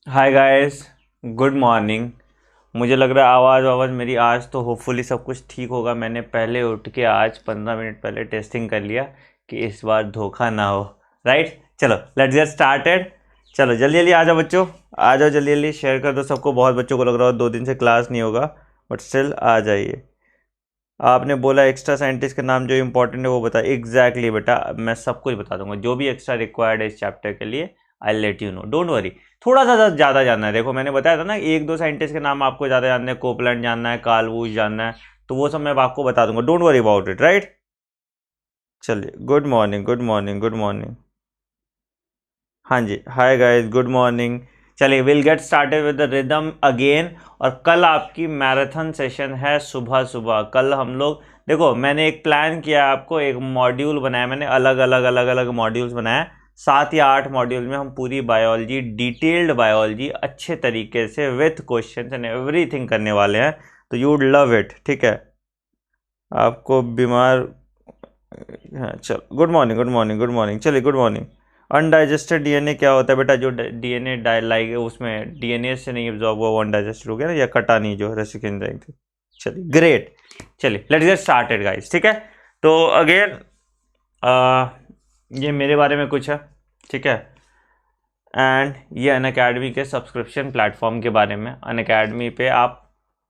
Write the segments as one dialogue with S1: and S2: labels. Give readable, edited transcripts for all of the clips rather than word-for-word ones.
S1: हाय guys, good morning. मुझे लग रहा है आवाज़ मेरी आज तो होपफुली सब कुछ ठीक होगा। मैंने पहले उठ के आज 15 मिनट पहले टेस्टिंग कर लिया कि इस बार धोखा ना हो। राइट, चलो लेट्स गेट स्टार्टेड। चलो जल्दी जल्दी आ जाओ बच्चों, आ जाओ जल्दी जल्दी, शेयर कर दो सबको। बहुत बच्चों को लग रहा हो 2 दिन से क्लास नहीं होगा, बट स्टिल आ जाइए। आपने बोला एक्स्ट्रा साइंटिस्ट के नाम जो इंपॉर्टेंट है वो बता। एग्जैक्टली बेटा, मैं सब कुछ बता दूंगा जो भी एक्स्ट्रा रिक्वायर्ड है इस चैप्टर के लिए। I let you know, don't worry. थोड़ा सा ज़्यादा जानना है, देखो मैंने बताया था ना, 1-2 साइंटिस्ट के नाम आपको ज़्यादा जानना है, कोपलैंड जानना है, कार्ल वूश जानना है, तो वो सब मैं आपको बता दूंगा, don't worry about it. Right, चलिए good morning good morning good morning. हाँ जी, हाय गाइस, गुड मॉर्निंग। चलिए will get started with the rhythm again. और कल आपकी मैराथन सेशन है सुबह सुबह। कल हम लोग, देखो मैंने एक प्लान किया है, आपको एक मॉड्यूल बनाया मैंने, अलग अलग मॉड्यूल्स बनाया। 7 या 8 मॉड्यूल में हम पूरी बायोलॉजी, डिटेल्ड बायोलॉजी अच्छे तरीके से विथ क्वेश्चन एंड एवरीथिंग करने वाले हैं, तो यू वुड लव इट। ठीक है, आपको बीमार, हाँ चलो, good morning good morning good morning. चलिए गुड मॉर्निंग। अनडाइजेस्टेड डीएनए क्या होता है बेटा? जो डीएनए लाइक उसमें डीएनए से नहीं एब्जॉर्ब हुआ, अनडाइजेस्टेड हो गया ना, या कटा नहीं जो रेसिक एंजाइम थी। चलिए ग्रेट, चलिए लेट्स गेट स्टार्टेड गाइस। ठीक है, तो अगेन ये मेरे बारे में कुछ है, ठीक है, एंड ये अनअकैडमी के सब्सक्रिप्शन प्लेटफॉर्म के बारे में। अनअकैडमी पे आप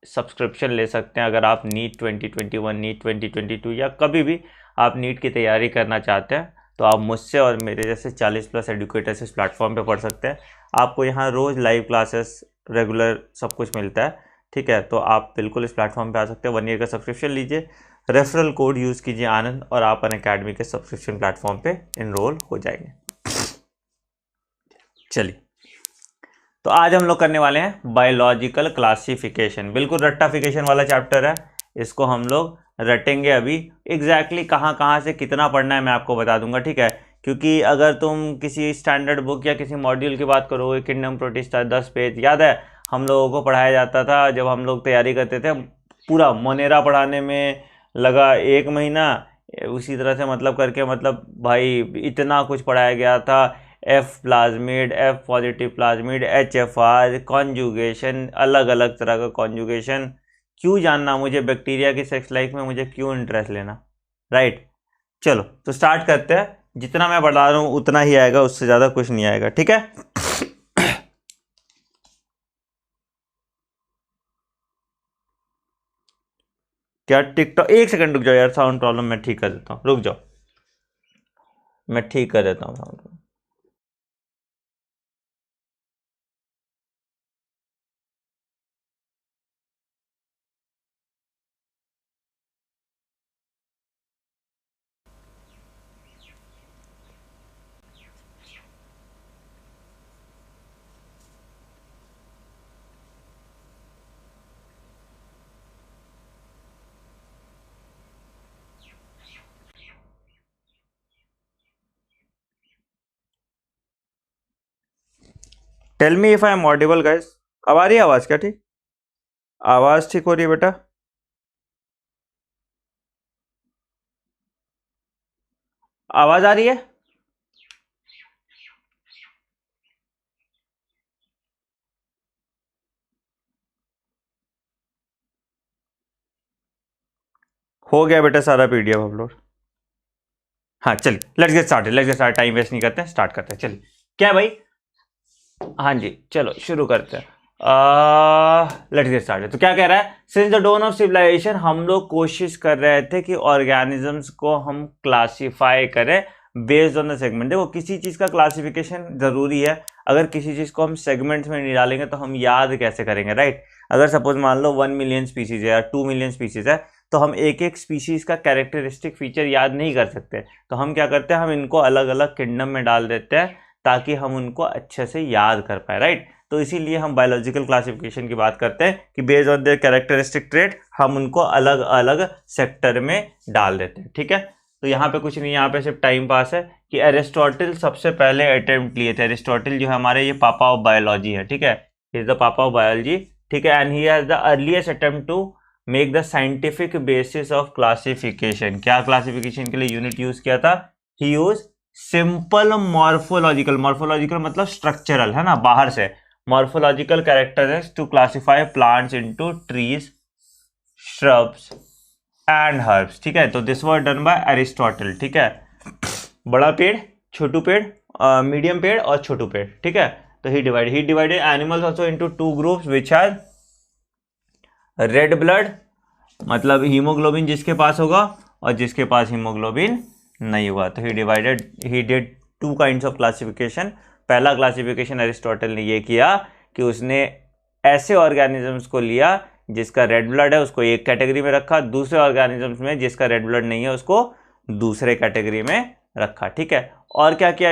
S1: सब्सक्रिप्शन ले सकते हैं अगर आप नीट 2021, नीट 2022 या कभी भी आप नीट की तैयारी करना चाहते हैं, तो आप मुझसे और मेरे जैसे 40+ एडुकेटर्स इस प्लेटफॉर्म पे पढ़ सकते हैं। आपको यहाँ रोज़ लाइव क्लासेस, रेगुलर सब कुछ मिलता है। ठीक है, तो आप बिल्कुल इस प्लेटफॉर्म पे आ सकते हैं। 1 ईयर का सब्सक्रिप्शन लीजिए, रेफरल कोड यूज़ कीजिए आनंद, और आप अनअकैडमी के सब्सक्रिप्शन प्लेटफॉर्म पे इनरोल हो जाएंगे। चलिए, तो आज हम लोग करने वाले हैं बायोलॉजिकल क्लासिफिकेशन। बिल्कुल रट्टाफिकेशन वाला चैप्टर है, इसको हम लोग रटेंगे अभी। एग्जैक्टली कहाँ कहाँ से कितना पढ़ना है मैं आपको बता दूंगा, ठीक है। क्योंकि अगर तुम किसी स्टैंडर्ड बुक या किसी मॉड्यूल की बात करोगे, किंगडम प्रोटिस्टा 10 पेज, याद है हम लोगों को पढ़ाया जाता था जब हम लोग तैयारी करते थे, पूरा मोनेरा पढ़ाने में लगा 1 महीना। उसी तरह से मतलब करके, मतलब भाई इतना कुछ पढ़ाया गया था। F plasmid, F positive plasmid, HFR, conjugation, अलग अलग तरह का कॉन्जुगेशन। क्यों जानना मुझे बैक्टीरिया की सेक्स लाइफ में, मुझे क्यों इंटरेस्ट लेना। राइट, चलो तो स्टार्ट करते हैं। जितना मैं बता रहा हूँ उतना ही आएगा, उससे ज़्यादा कुछ नहीं आएगा, ठीक है। क्या टिकटॉक, 1 सेकंड रुक जाओ यार, साउंड प्रॉब्लम मैं ठीक कर देता हूँ, रुक जाओ, मैं ठीक कर देता हूँ। Tell me if I am audible guys. अब आ रही है आवाज़ क्या? ठीक, आवाज़ ठीक हो रही है बेटा? आवाज़ आ रही है? हो गया बेटा सारा PDF अपलोड। हाँ चलिए let's get started, let's get start, time waste नहीं करते हैं, स्टार्ट करते हैं। चलिए, क्या भाई, हाँ जी चलो शुरू करते हैं। Let's get started. तो क्या कह रहा है, since the dawn of civilization हम लोग कोशिश कर रहे थे कि ऑर्गेनिजम्स को हम क्लासीफाई करें बेस्ड ऑन द सेगमेंट। देखो किसी चीज़ का क्लासिफिकेशन जरूरी है, अगर किसी चीज़ को हम सेगमेंट्स में नहीं डालेंगे तो हम याद कैसे करेंगे। राइट, अगर सपोज मान लो 1 मिलियन स्पीसीज है या 2 मिलियन स्पीसीज है, तो हम एक एक स्पीसीज का कैरेक्टरिस्टिक फीचर याद नहीं कर सकते। तो हम क्या करते हैं, हम इनको अलग अलग किंगडम में डाल देते हैं ताकि हम उनको अच्छे से याद कर पाए। राइट, तो इसीलिए हम बायोलॉजिकल क्लासिफिकेशन की बात करते हैं कि based on their characteristic trait हम उनको अलग अलग सेक्टर में डाल देते हैं। ठीक है, तो यहाँ पे कुछ नहीं, यहाँ पे सिर्फ टाइम पास है कि एरिस्टोटल सबसे पहले अटेम्प्ट लिए थे। एरिस्टोटल जो है हमारे ये पापा ऑफ बायोलॉजी है, ठीक है, is the papa of biology. ठीक है, and he has the earliest attempt to make the scientific basis of classification. क्या क्लासिफिकेशन के लिए यूनिट यूज किया था? He use simple morphological. Morphological मतलब स्ट्रक्चरल, है ना, बाहर से। Morphological characteristics to classify plants into trees, shrubs and herbs. ठीक है, तो this was done by Aristotle. ठीक है, बड़ा पेड़, छोटू पेड़, मीडियम पेड़ और छोटू पेड़। ठीक है, तो he divided animals also into two groups which are red blood, मतलब हीमोग्लोबिन जिसके पास होगा, और जिसके पास हीमोग्लोबिन नहीं हुआ। तो he did two kinds of classification. पहला क्लासिफिकेशन एरिस्टोटल ने ये किया कि उसने ऐसे ऑर्गेनिजम्स को लिया जिसका रेड ब्लड है, उसको एक कैटेगरी में रखा, दूसरे ऑर्गेनिजम्स में जिसका रेड ब्लड नहीं है उसको दूसरे कैटेगरी में रखा। ठीक है, और क्या किया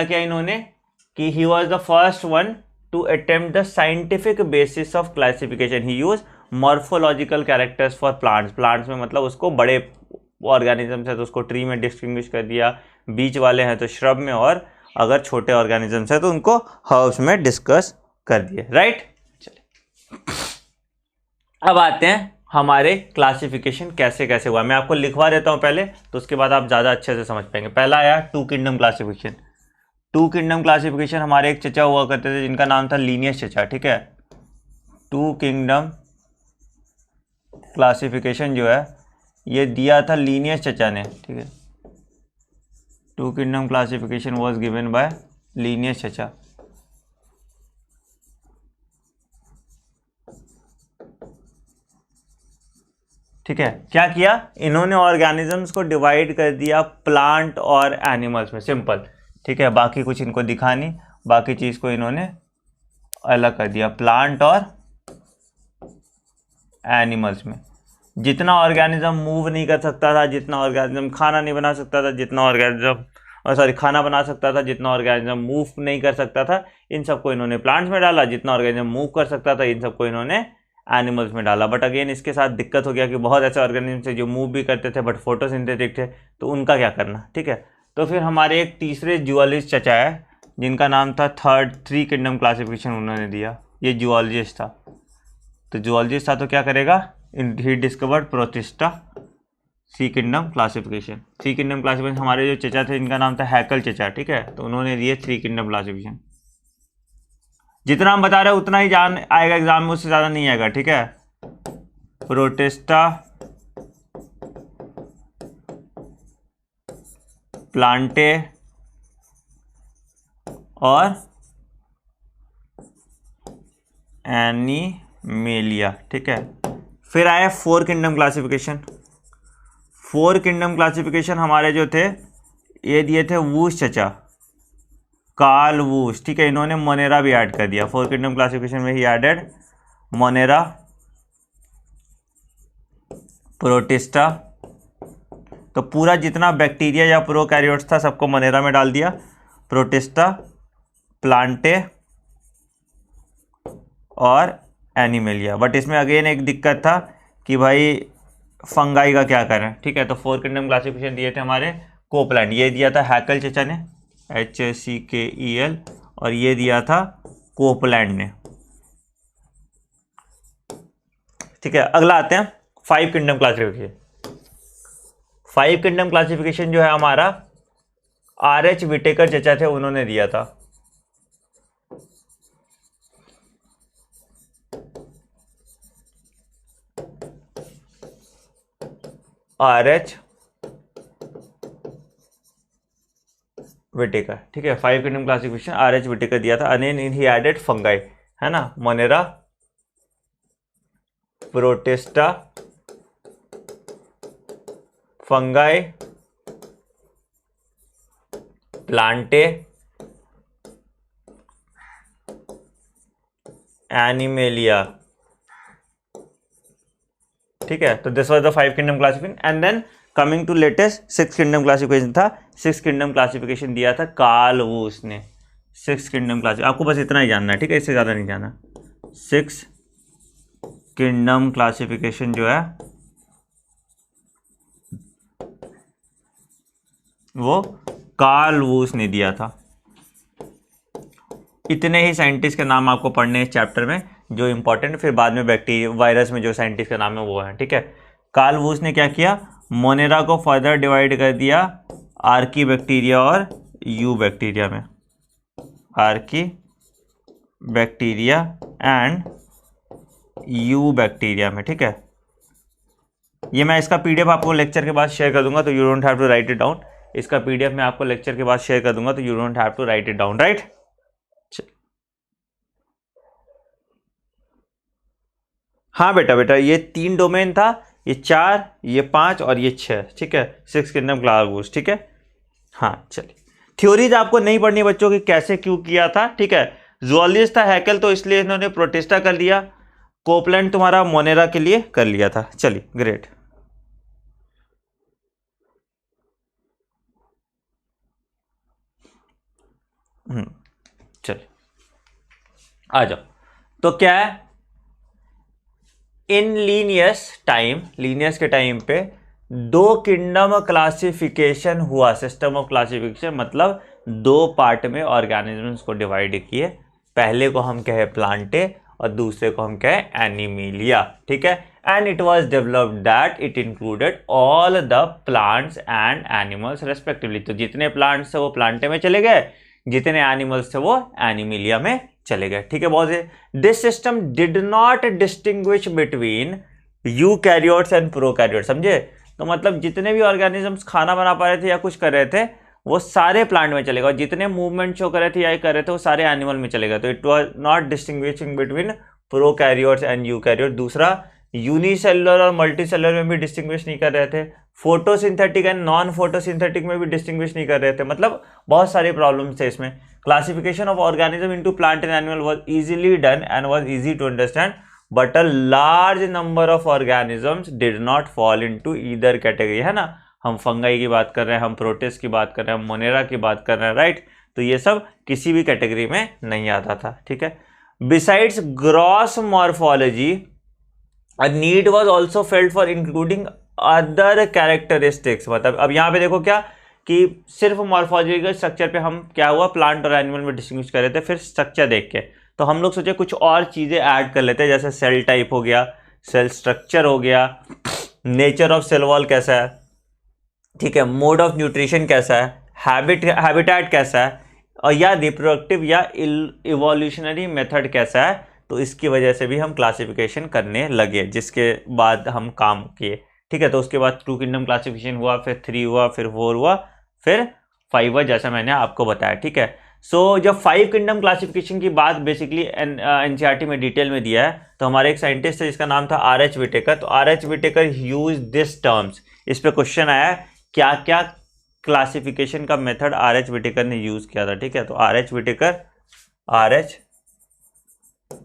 S1: इन्होंने, कि he was the first one two attempt the scientific basis of classification. He use morphological characters for plants में मतलब उसको बड़े ऑर्गेनिजम्स है तो उसको ट्री में डिस्टिंग्विश कर दिया, बीच वाले हैं तो श्रब में, और अगर छोटे ऑर्गेनिजम्स है तो उनको हर्ब्स में डिस्कस कर दिए। राइट, चलिए अब आते हैं हमारे क्लासिफिकेशन कैसे कैसे हुआ। मैं आपको लिखवा देता हूं पहले, तो उसके बाद आप ज़्यादा अच्छे से समझ पाएंगे। पहला आया two kingdom classification. Two kingdom classification हमारे एक चचा हुआ करते थे जिनका नाम था लीनियस चचा। ठीक है, टू किंगडम क्लासिफिकेशन जो है ये दिया था लीनियस चचा ने। ठीक है, two kingdom classification was given by Linnaeus चचा। ठीक है, क्या किया इन्होंने, ऑर्गेनिजम्स को डिवाइड कर दिया प्लांट और एनिमल्स में, सिंपल। ठीक है, बाकी कुछ इनको दिखा नहीं, बाकी चीज़ को इन्होंने अलग कर दिया प्लांट और एनिमल्स में। जितना ऑर्गेनिज्म मूव नहीं कर सकता था, जितना ऑर्गेनिज्म खाना नहीं बना सकता था, जितना ऑर्गेनिज्म खाना बना सकता था, जितना ऑर्गेनिज्म मूव नहीं कर सकता था, इन सबको इन्होंने प्लांट्स में डाला। जितना ऑर्गेनिज्म मूव कर सकता था, इन सबको इन्होंने एनिमल्स में डाला। बट अगेन इसके साथ दिक्कत हो गया कि बहुत ऐसे ऑर्गेनिज्म थे जो मूव भी करते थे बट फोटोसिंथेटिक थे, तो उनका क्या करना। ठीक है, तो फिर हमारे एक तीसरे जूलॉजिस्ट चचा है जिनका नाम था थ्री किंगडम क्लासिफिकेशन उन्होंने दिया। ये जूलॉजिस्ट था, तो जूलॉजिस्ट था तो क्या करेगा, he discovered protista, three kingdom classification. Three kingdom classification हमारे जो चचा थे इनका नाम था हैकल चचा। ठीक है, तो उन्होंने दिए थ्री किंगडम क्लासिफिकेशन। जितना हम बता रहे हैं उतना ही जान आएगा एग्जाम में, उससे ज़्यादा नहीं आएगा। ठीक है, प्रोटिस्टा, प्लांटे और एनिमेलिया। ठीक है, फिर आया four kingdom classification. Four kingdom classification हमारे जो थे ये दिए थे वूस चचा, कार्ल वूस। ठीक है, इन्होंने मोनेरा भी ऐड कर दिया फोर किंगडम क्लासिफिकेशन में, ही एडेड मोनेरा, प्रोटिस्टा। तो पूरा जितना बैक्टीरिया या प्रोकैरियोट्स था सबको मोनेरा में डाल दिया, प्रोटिस्टा, प्लांटे और एनिमेलिया। बट इसमें अगेन एक दिक्कत था कि भाई फंगाई का क्या करें। ठीक है, तो फोर किंगडम क्लासिफिकेशन दिए थे हमारे कोपलैंड, ये दिया था हैकल चचा ने, HCKEL, और ये दिया था कोपलैंड ने। ठीक है, अगला आते हैं five kingdom classification. Five kingdom classification जो है हमारा RH विटेकर चचा थे, उन्होंने दिया था। RH Whittaker. ठीक है, five kingdom classification RH Whittaker दिया था। अनेन ही एडेड फंगाई, है ना, Monera, Protista, fungi, Plantae, Animalia. ठीक है, तो this was the five kingdom classification. And then coming to latest six kingdom classification था। सिक्स किंगडम क्लासिफिकेशन दिया था कार्ल वूस ने। सिक्स किंगडम क्लास, आपको बस इतना ही जानना है। ठीक है, इससे ज़्यादा नहीं जानना। सिक्स किंगडम क्लासिफिकेशन जो है वो कार्ल वूस ने दिया था। इतने ही साइंटिस्ट के नाम आपको पढ़ने इस चैप्टर में जो इंपॉर्टेंट, फिर बाद में बैक्टीरिया वायरस में जो साइंटिस्ट का नाम है वो है। ठीक है, कार्ल वूस ने क्या किया, मोनेरा को फर्दर डिवाइड कर दिया आर्की बैक्टीरिया और यू बैक्टीरिया में। Archie bacteria and you bacteria में, ठीक है। ये मैं इसका पीडीएफ आपको लेक्चर के बाद शेयर कर दूंगा, तो you don't have to write it down. इसका पीडीएफ मैं आपको लेक्चर के बाद शेयर कर दूंगा, तो you don't have to write it down, right. हाँ बेटा ये 3 डोमेन था, ये 4, ये 5 और ये 6, ठीक है। 6 किंगडम क्लास, ठीक है। हाँ चलिए, थ्योरीज आपको नहीं पढ़नी बच्चों की, कैसे क्यों किया था, ठीक है। जूलॉजिस्ट था हैकेल, तो इसलिए इन्होंने प्रोटिस्टा कर लिया। कोपलैंड तुम्हारा मोनेरा के लिए कर लिया था। चलिए ग्रेट। चलिए आ जाओ। तो क्या है, इन लीनियस के टाइम पे 2 किंगडम क्लासिफिकेशन हुआ। सिस्टम ऑफ क्लासिफिकेशन मतलब 2 पार्ट में ऑर्गेनिजम्स को डिवाइड किए। पहले को हम कहे प्लांटे और दूसरे को हम कहे एनिमिलिया, ठीक है। And it was developed that it included all the plants and animals respectively. तो जितने प्लांट्स थे वो प्लांटे में चले गए, जितने एनिमल्स थे वो एनिमिलिया में चले गए, ठीक है। बहुत से this system did not distinguish between eukaryotes and prokaryotes, समझे। तो मतलब जितने भी ऑर्गेनिजम्स खाना बना पा रहे थे या कुछ कर रहे थे वो सारे प्लांट में चले गए, और जितने मूवमेंट शो कर रहे थे या कर रहे थे वो सारे एनिमल में चले गए। तो it was not distinguishing between prokaryotes and eukaryote. दूसरा, यूनिसेलुलर और मल्टीसेलुलर में भी डिस्टिंग्विश नहीं कर रहे थे। फोटोसिंथेटिक एंड नॉन फोटोसिंथेटिक में भी डिस्टिंग्विश नहीं कर रहे थे। मतलब बहुत सारे प्रॉब्लम्स थे इसमें। Classification of organism into plant and animal was easily done and was easy to understand, but a large number of organisms did not fall into either category, है ना। हम फंगाई की बात कर रहे हैं, हम प्रोटिस्ट की बात कर रहे हैं, हम मोनेरा की बात कर रहे हैं, राइट। तो ये सब किसी भी कैटेगरी में नहीं आता था, ठीक है। Besides gross morphology, a need was also felt for including other characteristics। मतलब अब यहाँ पे देखो क्या कि सिर्फ मॉर्फोलॉजिकल स्ट्रक्चर पे हम क्या हुआ, प्लांट और एनिमल में डिस्टिंग्विश कर रहे थे। फिर स्ट्रक्चर देख के तो हम लोग सोचे कुछ और चीज़ें ऐड कर लेते हैं, जैसे सेल टाइप हो गया, सेल स्ट्रक्चर हो गया, नेचर ऑफ सेल वॉल कैसा है, ठीक है, मोड ऑफ न्यूट्रिशन कैसा है, हैबिटेट कैसा है, और या रिप्रोडक्टिव या इवोल्यूशनरी मेथड कैसा है। तो इसकी वजह से भी हम क्लासिफिकेशन करने लगे, जिसके बाद हम काम किए, ठीक है। तो उसके बाद 2 किंगडम क्लासिफिकेशन हुआ, फिर 3 हुआ, फिर 4 हुआ, फिर 5 हुआ, जैसा मैंने आपको बताया, ठीक है। सो जब 5 किंगडम क्लासिफिकेशन की बात बेसिकली एनसीईआरटी में डिटेल में दिया है, तो हमारे एक साइंटिस्ट है जिसका नाम था R.H. विटेकर। तो R.H. Whittaker use this terms. इस पे क्वेश्चन आया क्या क्या क्लासिफिकेशन का मेथड R.H. विटेकर ने यूज किया था, ठीक है। तो R.H.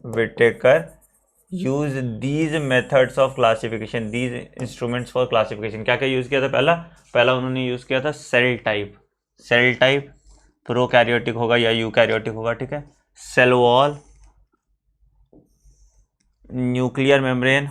S1: Whittaker use these methods of classification, these instruments for classification। क्या क्या यूज किया था, पहला उन्होंने यूज किया था सेल टाइप, प्रोकैरियोटिक होगा या यूकैरियोटिक होगा, ठीक है। Cell wall, nuclear membrane,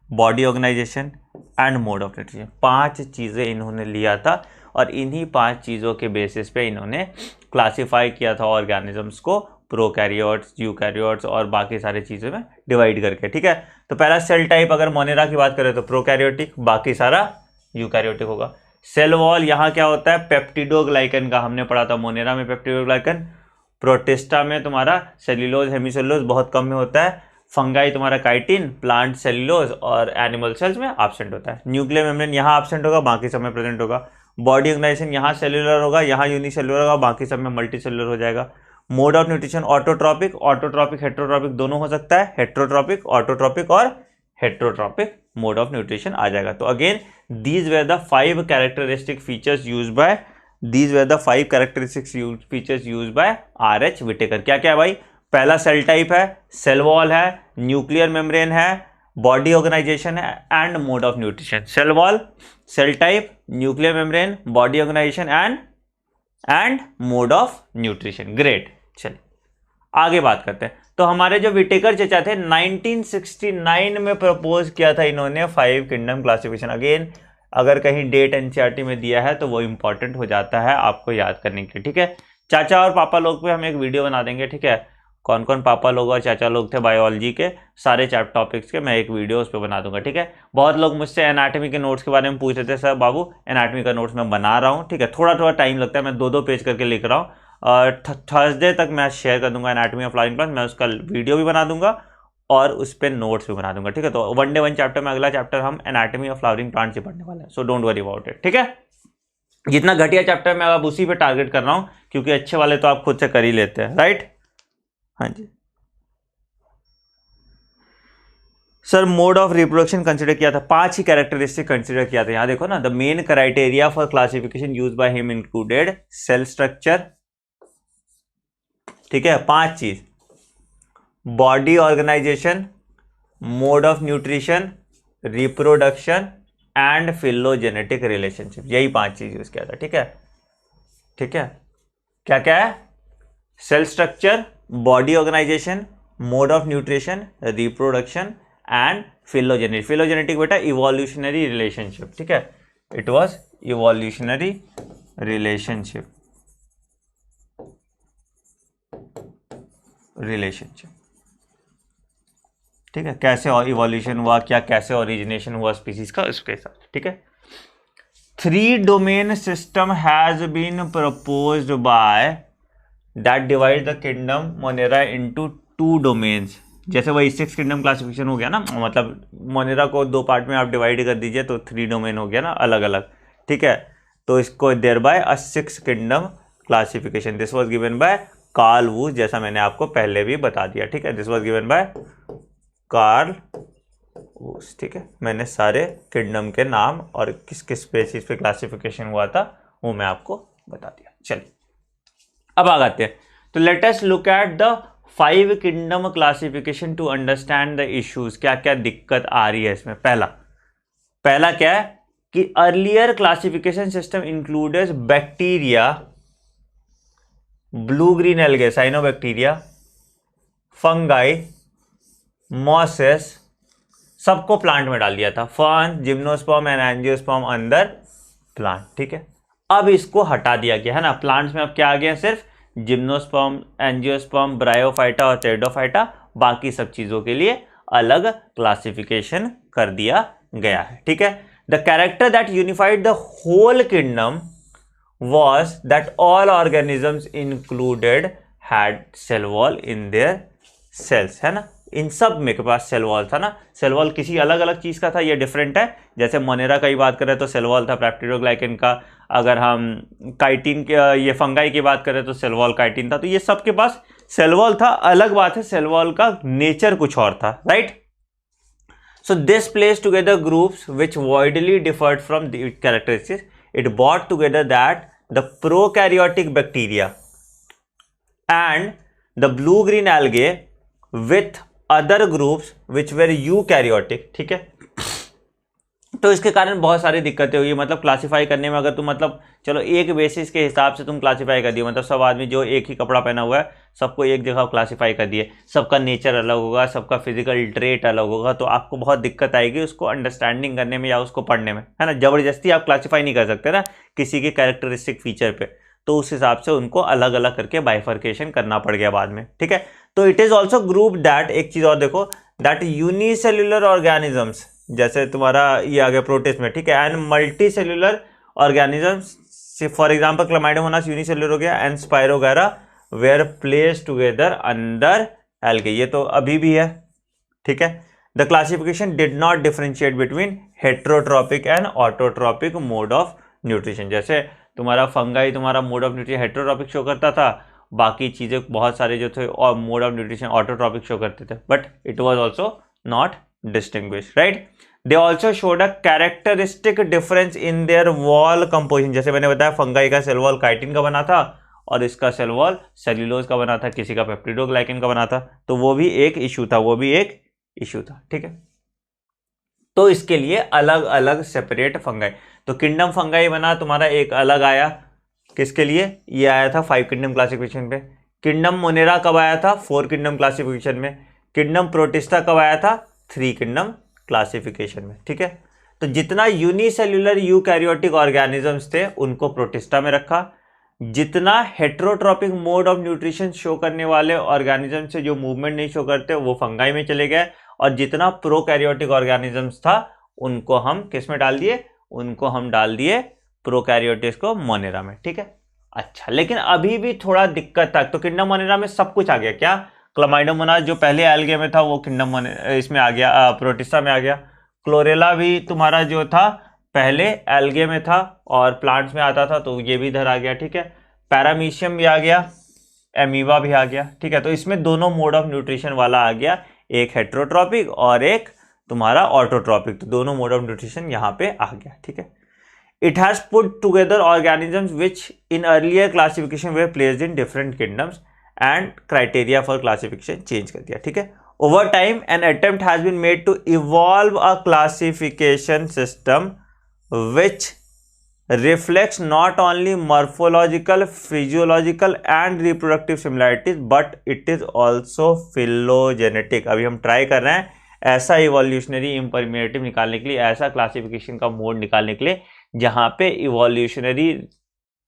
S1: body organisation and mode of nutrition. 5 चीजें इन्होंने लिया था, और इन्हीं 5 चीजों के बेसिस पे इन्होंने क्लासिफाई किया था ऑर्गेनिजम्स को, प्रोकैरियोट्स, यूकैरियोट्स और बाकी सारी चीज़ों में डिवाइड करके, ठीक है। तो पहला सेल टाइप, अगर मोनेरा की बात करें तो प्रोकैरियोटिक, बाकी सारा यूकैरियोटिक होगा। सेल वॉल, यहाँ क्या होता है, पेप्टिडोग्लाइकन का हमने पढ़ा था, मोनेरा में पेप्टिडोग्लाइकन, प्रोटिस्टा में तुम्हारा सेल्यूलोज हेमिसेल्यूलोज बहुत कम में होता है, फंगाई तुम्हारा काइटिन, प्लांट सेल्यूलोज और एनिमल सेल्स में एब्सेंट होता है। न्यूक्लियर मेम्ब्रेन यहाँ एब्सेंट होगा, बाकी सब में प्रेजेंट होगा। बॉडी ऑर्गेनाइजेशन यहाँ सेल्यूलर होगा, यहाँ यूनिसेल्यूलर होगा, बाकी सब में मल्टी सेल्यूलर हो जाएगा। Mode of nutrition autotrophic heterotrophic दोनों हो सकता है, हेट्रोट्रॉपिक ऑटोट्रॉपिक और हेट्रोट्रॉपिक मोड ऑफ न्यूट्रिशन आ जाएगा। तो again these were the 5 characteristic features used by R.H. Whittaker. क्या क्या है भाई, पहला सेल टाइप है, सेल वॉल है, न्यूक्लियर मेम्ब्रेन है, बॉडी ऑर्गेनाइजेशन है and mode of nutrition. Cell wall, cell type, nuclear membrane, body organisation and mode of nutrition. Great. चलिए आगे बात करते हैं। तो हमारे जो विटेकर चचा थे 1969 में प्रपोज किया था इन्होंने 5 किंगडम क्लासिफिकेशन। अगेन अगर कहीं डेट एनसीईआरटी में दिया है तो वो इंपॉर्टेंट हो जाता है आपको याद करने के लिए, ठीक है। चाचा और पापा लोग पे हम एक वीडियो बना देंगे, ठीक है। कौन कौन पापा लोग और चाचा लोग थे बायोलॉजी के सारे चैप्टर टॉपिक्स के, मैं एक वीडियो उस पर बना दूंगा, ठीक है। बहुत लोग मुझसे एनाटॉमी के नोट्स के बारे में पूछ रहे थे, सर बाबू एनाटॉमी का नोट्स मैं बना रहा हूँ, ठीक है। थोड़ा टाइम लगता है, मैं 2-2 पेज करके लिख रहा हूँ। थर्सडे तक मैं शेयर कर दूंगा एनाटॉमी ऑफ फ्लावरिंग प्लांट, मैं उसका वीडियो भी बना दूंगा और उस पर नोट्स भी बना दूंगा, ठीक है। तो 1 डे 1 चैप्टर में अगला चैप्टर हम एनाटॉमी ऑफ फ्लावरिंग प्लांट से पढ़ने वाले हैं, so don't worry about it, ठीक है। जितना घटिया चैप्टर मैं अब उसी पे टारगेट कर रहा हूं, क्योंकि अच्छे वाले तो आप खुद से कर ही लेते हैं, राइट। हाँ जी sir, mode of reproduction consider किया था, 5 ही कैरेक्टरिस्टिक कंसिडर किया था। यहां देखो ना, the main criteria for classification use by him included cell structure, ठीक है, 5 चीज, body organisation, mode of nutrition, reproduction and phylogenetic relationship, यही 5 चीज यूज किया था, ठीक है। ठीक है, क्या क्या है? Cell structure, body organisation, mode of nutrition, reproduction and phylogenetic. Phylogenetic बेटा इवोल्यूशनरी रिलेशनशिप, ठीक है, इट वाज इवोल्यूशनरी रिलेशनशिप, ठीक है, कैसे इवोल्यूशन हुआ, क्या कैसे ओरिजिनेशन हुआ स्पीसीज का, उसके साथ, ठीक है। 3 domain system has been proposed by that divide the kingdom Monera into 2 domains. जैसे वही 6 किंगडम क्लासिफिकेशन हो गया ना, मतलब मोनेरा को 2 पार्ट में आप डिवाइड कर दीजिए तो 3 डोमेन हो गया ना, अलग अलग, ठीक है। तो इसको there by a 6 kingdom classification, this was given by Carl Woese, जैसा मैंने आपको पहले भी बता दिया, ठीक है, this was given by Carl Woese, ठीक है। मैंने सारे किंगडम के नाम और किस किस बेसिस पे क्लासिफिकेशन हुआ था वो मैं आपको बता दिया। चलिए अब आ जाते हैं, तो let us look at the 5 kingdom classification to understand the issues. क्या क्या दिक्कत आ रही है इसमें? पहला क्या है कि earlier classification system included bacteria, blue green algae, cyanobacteria, fungi, mosses, सबको प्लांट में डाल दिया था, फर्न, जिम्नोस्पर्म एंड एंजियोस्पर्म अंदर प्लांट, ठीक है। अब इसको हटा दिया गया है ना, प्लांट्स में अब क्या आ गया, सिर्फ जिम्नोस्पर्म, एंजियोस्पर्म, ब्रायोफाइटा और टेरिडोफाइटा, बाकी सब चीजों के लिए अलग क्लासिफिकेशन कर दिया गया है, ठीक है। The character that unified the whole kingdom was that all organisms included had cell wall in their cells, है ना, इन सब में के पास सेल वॉल था ना। सेल वॉल किसी अलग अलग चीज का था, ये डिफरेंट है। जैसे मोनेरा का ही बात करें तो सेल वॉल था पेप्टिडोग्लाइकेन का, अगर हम काइटिन के ये फंगाई की बात करें तो सेल वॉल काइटिन था, तो ये सबके पास सेल वॉल था। अलग बात है सेल वॉल का नेचर कुछ और था, right. So this placed together groups which widely differed from the characteristics. It brought together that the prokaryotic bacteria and the blue-green algae with other groups which were eukaryotic, ठीक है। तो इसके कारण बहुत सारी दिक्कतें हुई, मतलब क्लासिफाई करने में, अगर तुम मतलब चलो एक बेसिस के हिसाब से तुम क्लासिफाई कर दिए, मतलब सब आदमी जो एक ही कपड़ा पहना हुआ है सबको एक जगह क्लासिफाई कर दिए, सबका नेचर अलग होगा, सबका फिजिकल ट्रेट अलग होगा, तो आपको बहुत दिक्कत आएगी उसको अंडरस्टैंडिंग करने में या उसको पढ़ने में, है ना। जबरदस्ती आप क्लासीफाई नहीं कर सकते ना किसी के कैरेक्टरिस्टिक फीचर पे, तो उस हिसाब से उनको अलग अलग करके बाइफर्केशन करना पड़ गया बाद में, ठीक है। तो it is also group that, एक चीज और देखो, दैट यूनिसेल्युलर ऑर्गेनिजम्स, जैसे तुम्हारा ये आ गया प्रोटिस्ट में, ठीक है, and multicellular organisms, for example Chlamydomonas unicellular हो गया, and Spirogyra were placed together under algae, ये तो अभी भी है, ठीक है। The classification did not differentiate between heterotrophic and autotrophic mode of nutrition. जैसे तुम्हारा फंगाई तुम्हारा mode of nutrition heterotrophic show करता था, बाकी चीजें बहुत सारे जो थे और mode of nutrition autotrophic show करते थे, but it was also not distinguished, right. They also showed a characteristic difference in their wall composition. जैसे मैंने बताया फंगाई का सेल वॉल काइटिन का बना था और इसका सेल वॉल सेल्यूलोज का बना था, किसी का पेप्टिडोग्लाइकेन का बना था, तो वो भी एक इशू था, ठीक है। तो इसके लिए अलग अलग सेपरेट फंगाई, तो किंगडम फंगाई बना तुम्हारा एक अलग आया, किसके लिए? ये आया था 5 किंगडम क्लासिफिकेशन पे। किंगडम मोनेरा कब आया था? 4 किंगडम क्लासिफिकेशन में। किंगडम प्रोटिस्टा कब आया था? 3 किंगडम क्लासिफिकेशन में, ठीक है। तो जितना यूनिसेल्युलर यूकैरियोटिक ऑर्गेनिजम्स थे उनको प्रोटिस्टा में रखा, जितना heterotrophic mode of nutrition show करने वाले ऑर्गेनिज्म से जो मूवमेंट नहीं शो करते वो फंगाई में चले गए, और जितना प्रोकैरियोटिक ऑर्गेनिजम्स था उनको हम किस में डाल दिए? उनको हम डाल दिए प्रोकैरियोटिक्स को मोनेरा में, ठीक है। अच्छा, लेकिन अभी भी थोड़ा दिक्कत था। तो किंगडम मोनेरा में सब कुछ आ गया क्या? क्लमाइडम मोनास जो पहले एल्गे में था वो किंगडम इसमें आ गया, प्रोटिस्टा में आ गया। क्लोरेला भी तुम्हारा जो था पहले एल्गे में था और प्लांट्स में आता था, तो ये भी इधर आ गया। ठीक है, पैरामीशियम भी आ गया, एमीबा भी आ गया। ठीक है, तो इसमें दोनों मोड ऑफ न्यूट्रिशन वाला आ गया, एक हेट्रोट्रॉपिक और एक तुम्हारा ऑटोट्रॉपिक। तो दोनों मोड ऑफ न्यूट्रिशन यहाँ पे आ गया। ठीक है, it has put together organisms which in earlier classification were placed in different kingdoms and criteria for classification change कर दिया। ठीक है, over time an attempt has been made to evolve a classification system which reflects not only morphological, physiological and reproductive similarities but it is also phylogenetic। अभी हम try कर रहे हैं ऐसा इवोल्यूशनरी इम्परमेटिव निकालने के लिए, ऐसा क्लासिफिकेशन का मोड निकालने के लिए जहां पे इवोल्यूशनरी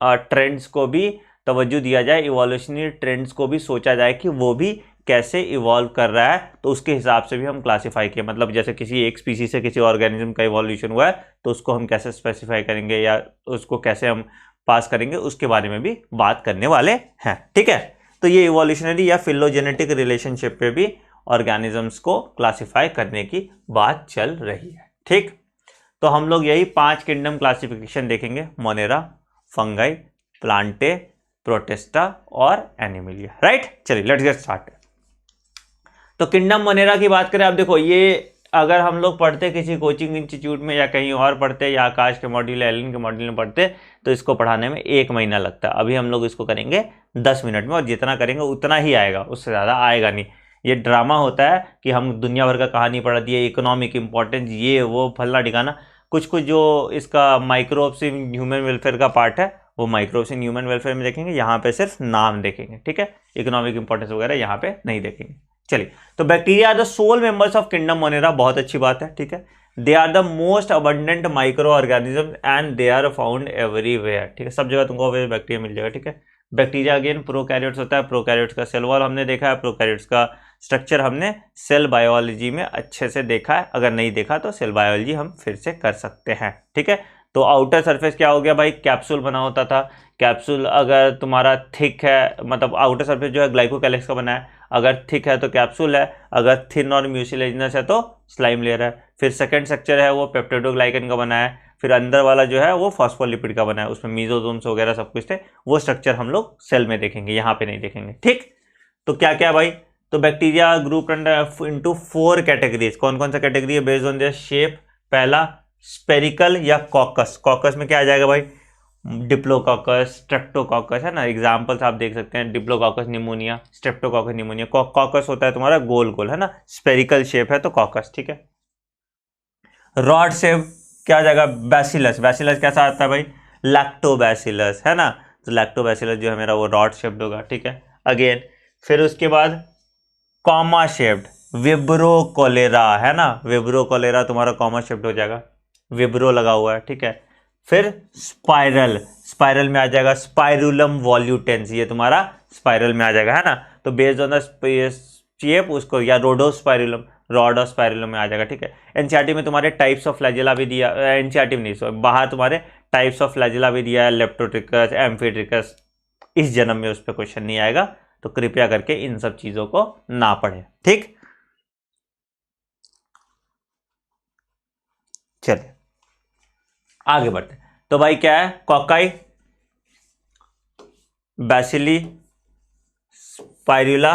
S1: ट्रेंड्स को भी तवज्जो दिया जाए, इवोल्यूशनरी ट्रेंड्स को भी सोचा जाए कि वो भी कैसे इवॉल्व कर रहा है, तो उसके हिसाब से भी हम क्लासिफाई किए। मतलब जैसे किसी एक स्पीसीज से किसी ऑर्गेनिज्म का इवोल्यूशन हुआ है तो उसको हम कैसे स्पेसिफाई करेंगे या उसको कैसे हम पास करेंगे, उसके बारे में भी बात करने वाले हैं। ठीक है, तो ये इवोल्यूशनरी या फिलोजेनेटिक रिलेशनशिप पे भी ऑर्गेनिजम्स को क्लासिफाई करने की बात चल रही है। ठीक, तो हम लोग यही 5 किंगडम क्लासिफिकेशन देखेंगे, मोनेरा, फंगाई, प्लांटे, प्रोटिस्टा और एनिमलिया। राइट, चलिए लेट्स गेट स्टार्टेड। तो किंगडम मोनेरा की बात करें, आप देखो ये अगर हम लोग पढ़ते किसी कोचिंग इंस्टीट्यूट में या कहीं और पढ़ते या आकाश के मॉड्यूल या एलिन के मॉड्यूल में पढ़ते तो इसको पढ़ाने में 1 महीना लगता है। अभी हम लोग इसको करेंगे 10 मिनट में, और जितना करेंगे उतना ही आएगा, उससे ज़्यादा आएगा नहीं। ये ड्रामा होता है कि हम दुनिया भर का कहानी पढ़ा दिए, इकोनॉमिक इंपॉर्टेंस, ये वो फल्ला ठिकाना, कुछ कुछ जो इसका माइक्रोब्स इन ह्यूमन वेलफेयर का पार्ट है वो माइक्रोब्स इन ह्यूमन वेलफेयर में देखेंगे, यहाँ पे सिर्फ नाम देखेंगे। ठीक है, इकोनॉमिक इंपॉर्टेंस वगैरह यहाँ पे नहीं देखेंगे। चलिए, तो bacteria are the sole members of kingdom Monera, बहुत अच्छी बात है। ठीक है, they are the most abundant microorganism and they are found everywhere. ठीक है, सब जगह तुमको बैक्टीरिया मिल जाएगा। ठीक है, बैक्टीरिया अगेन प्रोकैरियोट्स होता है, प्रोकैरियोट्स का सेल वॉल हमने देखा है, प्रोकैरियोट्स का स्ट्रक्चर हमने सेल बायोलॉजी में अच्छे से देखा है, अगर नहीं देखा तो सेल बायोलॉजी हम फिर से कर सकते हैं। ठीक है, तो आउटर सरफेस क्या हो गया भाई, कैप्सूल बना होता था। कैप्सूल अगर तुम्हारा थिक है, मतलब आउटर सरफेस जो है ग्लाइकोकैलिक्स का बना है, अगर थिक है तो कैप्सूल है, अगर थिन और म्यूसिलेजिनस है तो स्लाइम लेयर है। फिर सेकंड स्ट्रक्चर है वो पेप्टिडोग्लाइकन का बना है, फिर अंदर वाला जो है वो फॉस्फोलिपिड का बना है, उसमें मीजोसोम्स वगैरह सब कुछ थे। वो स्ट्रक्चर हम लोग सेल में देखेंगे, यहाँ पे नहीं देखेंगे। ठीक, तो क्या क्या भाई, तो बैक्टीरिया ग्रुप इनटू 4 कैटेगरीज। कौन कौन सा कैटेगरी है बेस्ड ऑन देयर शेप? पहला स्पेरिकल या कॉकस। कॉकस में क्या आ जाएगा भाई, डिप्लोकॉकस, स्ट्रेप्टोकॉकस है ना। एग्जांपल्स आप देख सकते हैं, डिप्लोकॉकस निमोनिया, स्ट्रेप्टोकॉकस निमोनिया। कॉकस होता है तुम्हारा गोल गोल है ना, स्पेरिकल शेप है तो कॉकस। ठीक है, रॉड शेप क्या आ जाएगा, बैसिलस। बैसिलस कैसा आता है भाई, लैक्टोबैसिलस है ना, तो लैक्टोबैसिलस जो है मेरा वो रॉड शेप्ड होगा। ठीक है, अगेन फिर उसके बाद कॉमा शेप्ड, विब्रो कोलेरा है ना, विब्रो कोलेरा तुम्हारा कॉमा शेप्ड हो जाएगा, विब्रो लगा हुआ है। ठीक है, फिर स्पाइरल, स्पाइरल में आ जाएगा स्पाइरुलम वॉल्यूटेंस, ये तुम्हारा स्पाइरल में आ जाएगा है ना। तो बेस्ड ऑन द शेप उसको, या रोडोस्पाइरुलम, रोडोस्पाइरुलम में आ जाएगा। ठीक है, एनसीईआरटी में तुम्हारे टाइप्स ऑफ फ्लैजेला भी दिया, एनसीईआरटी में नहीं, बाहर तुम्हारे टाइप्स ऑफ फ्लैजेला भी दिया है, लेप्टोट्रिकस, एम्फीट्रिकस। इस जन्म में उस पर क्वेश्चन नहीं आएगा, तो कृपया करके इन सब चीजों को ना पढ़ें। ठीक, चलिए आगे बढ़ते हैं। तो भाई क्या है, कॉकाई, बैसिली, स्पाइरुला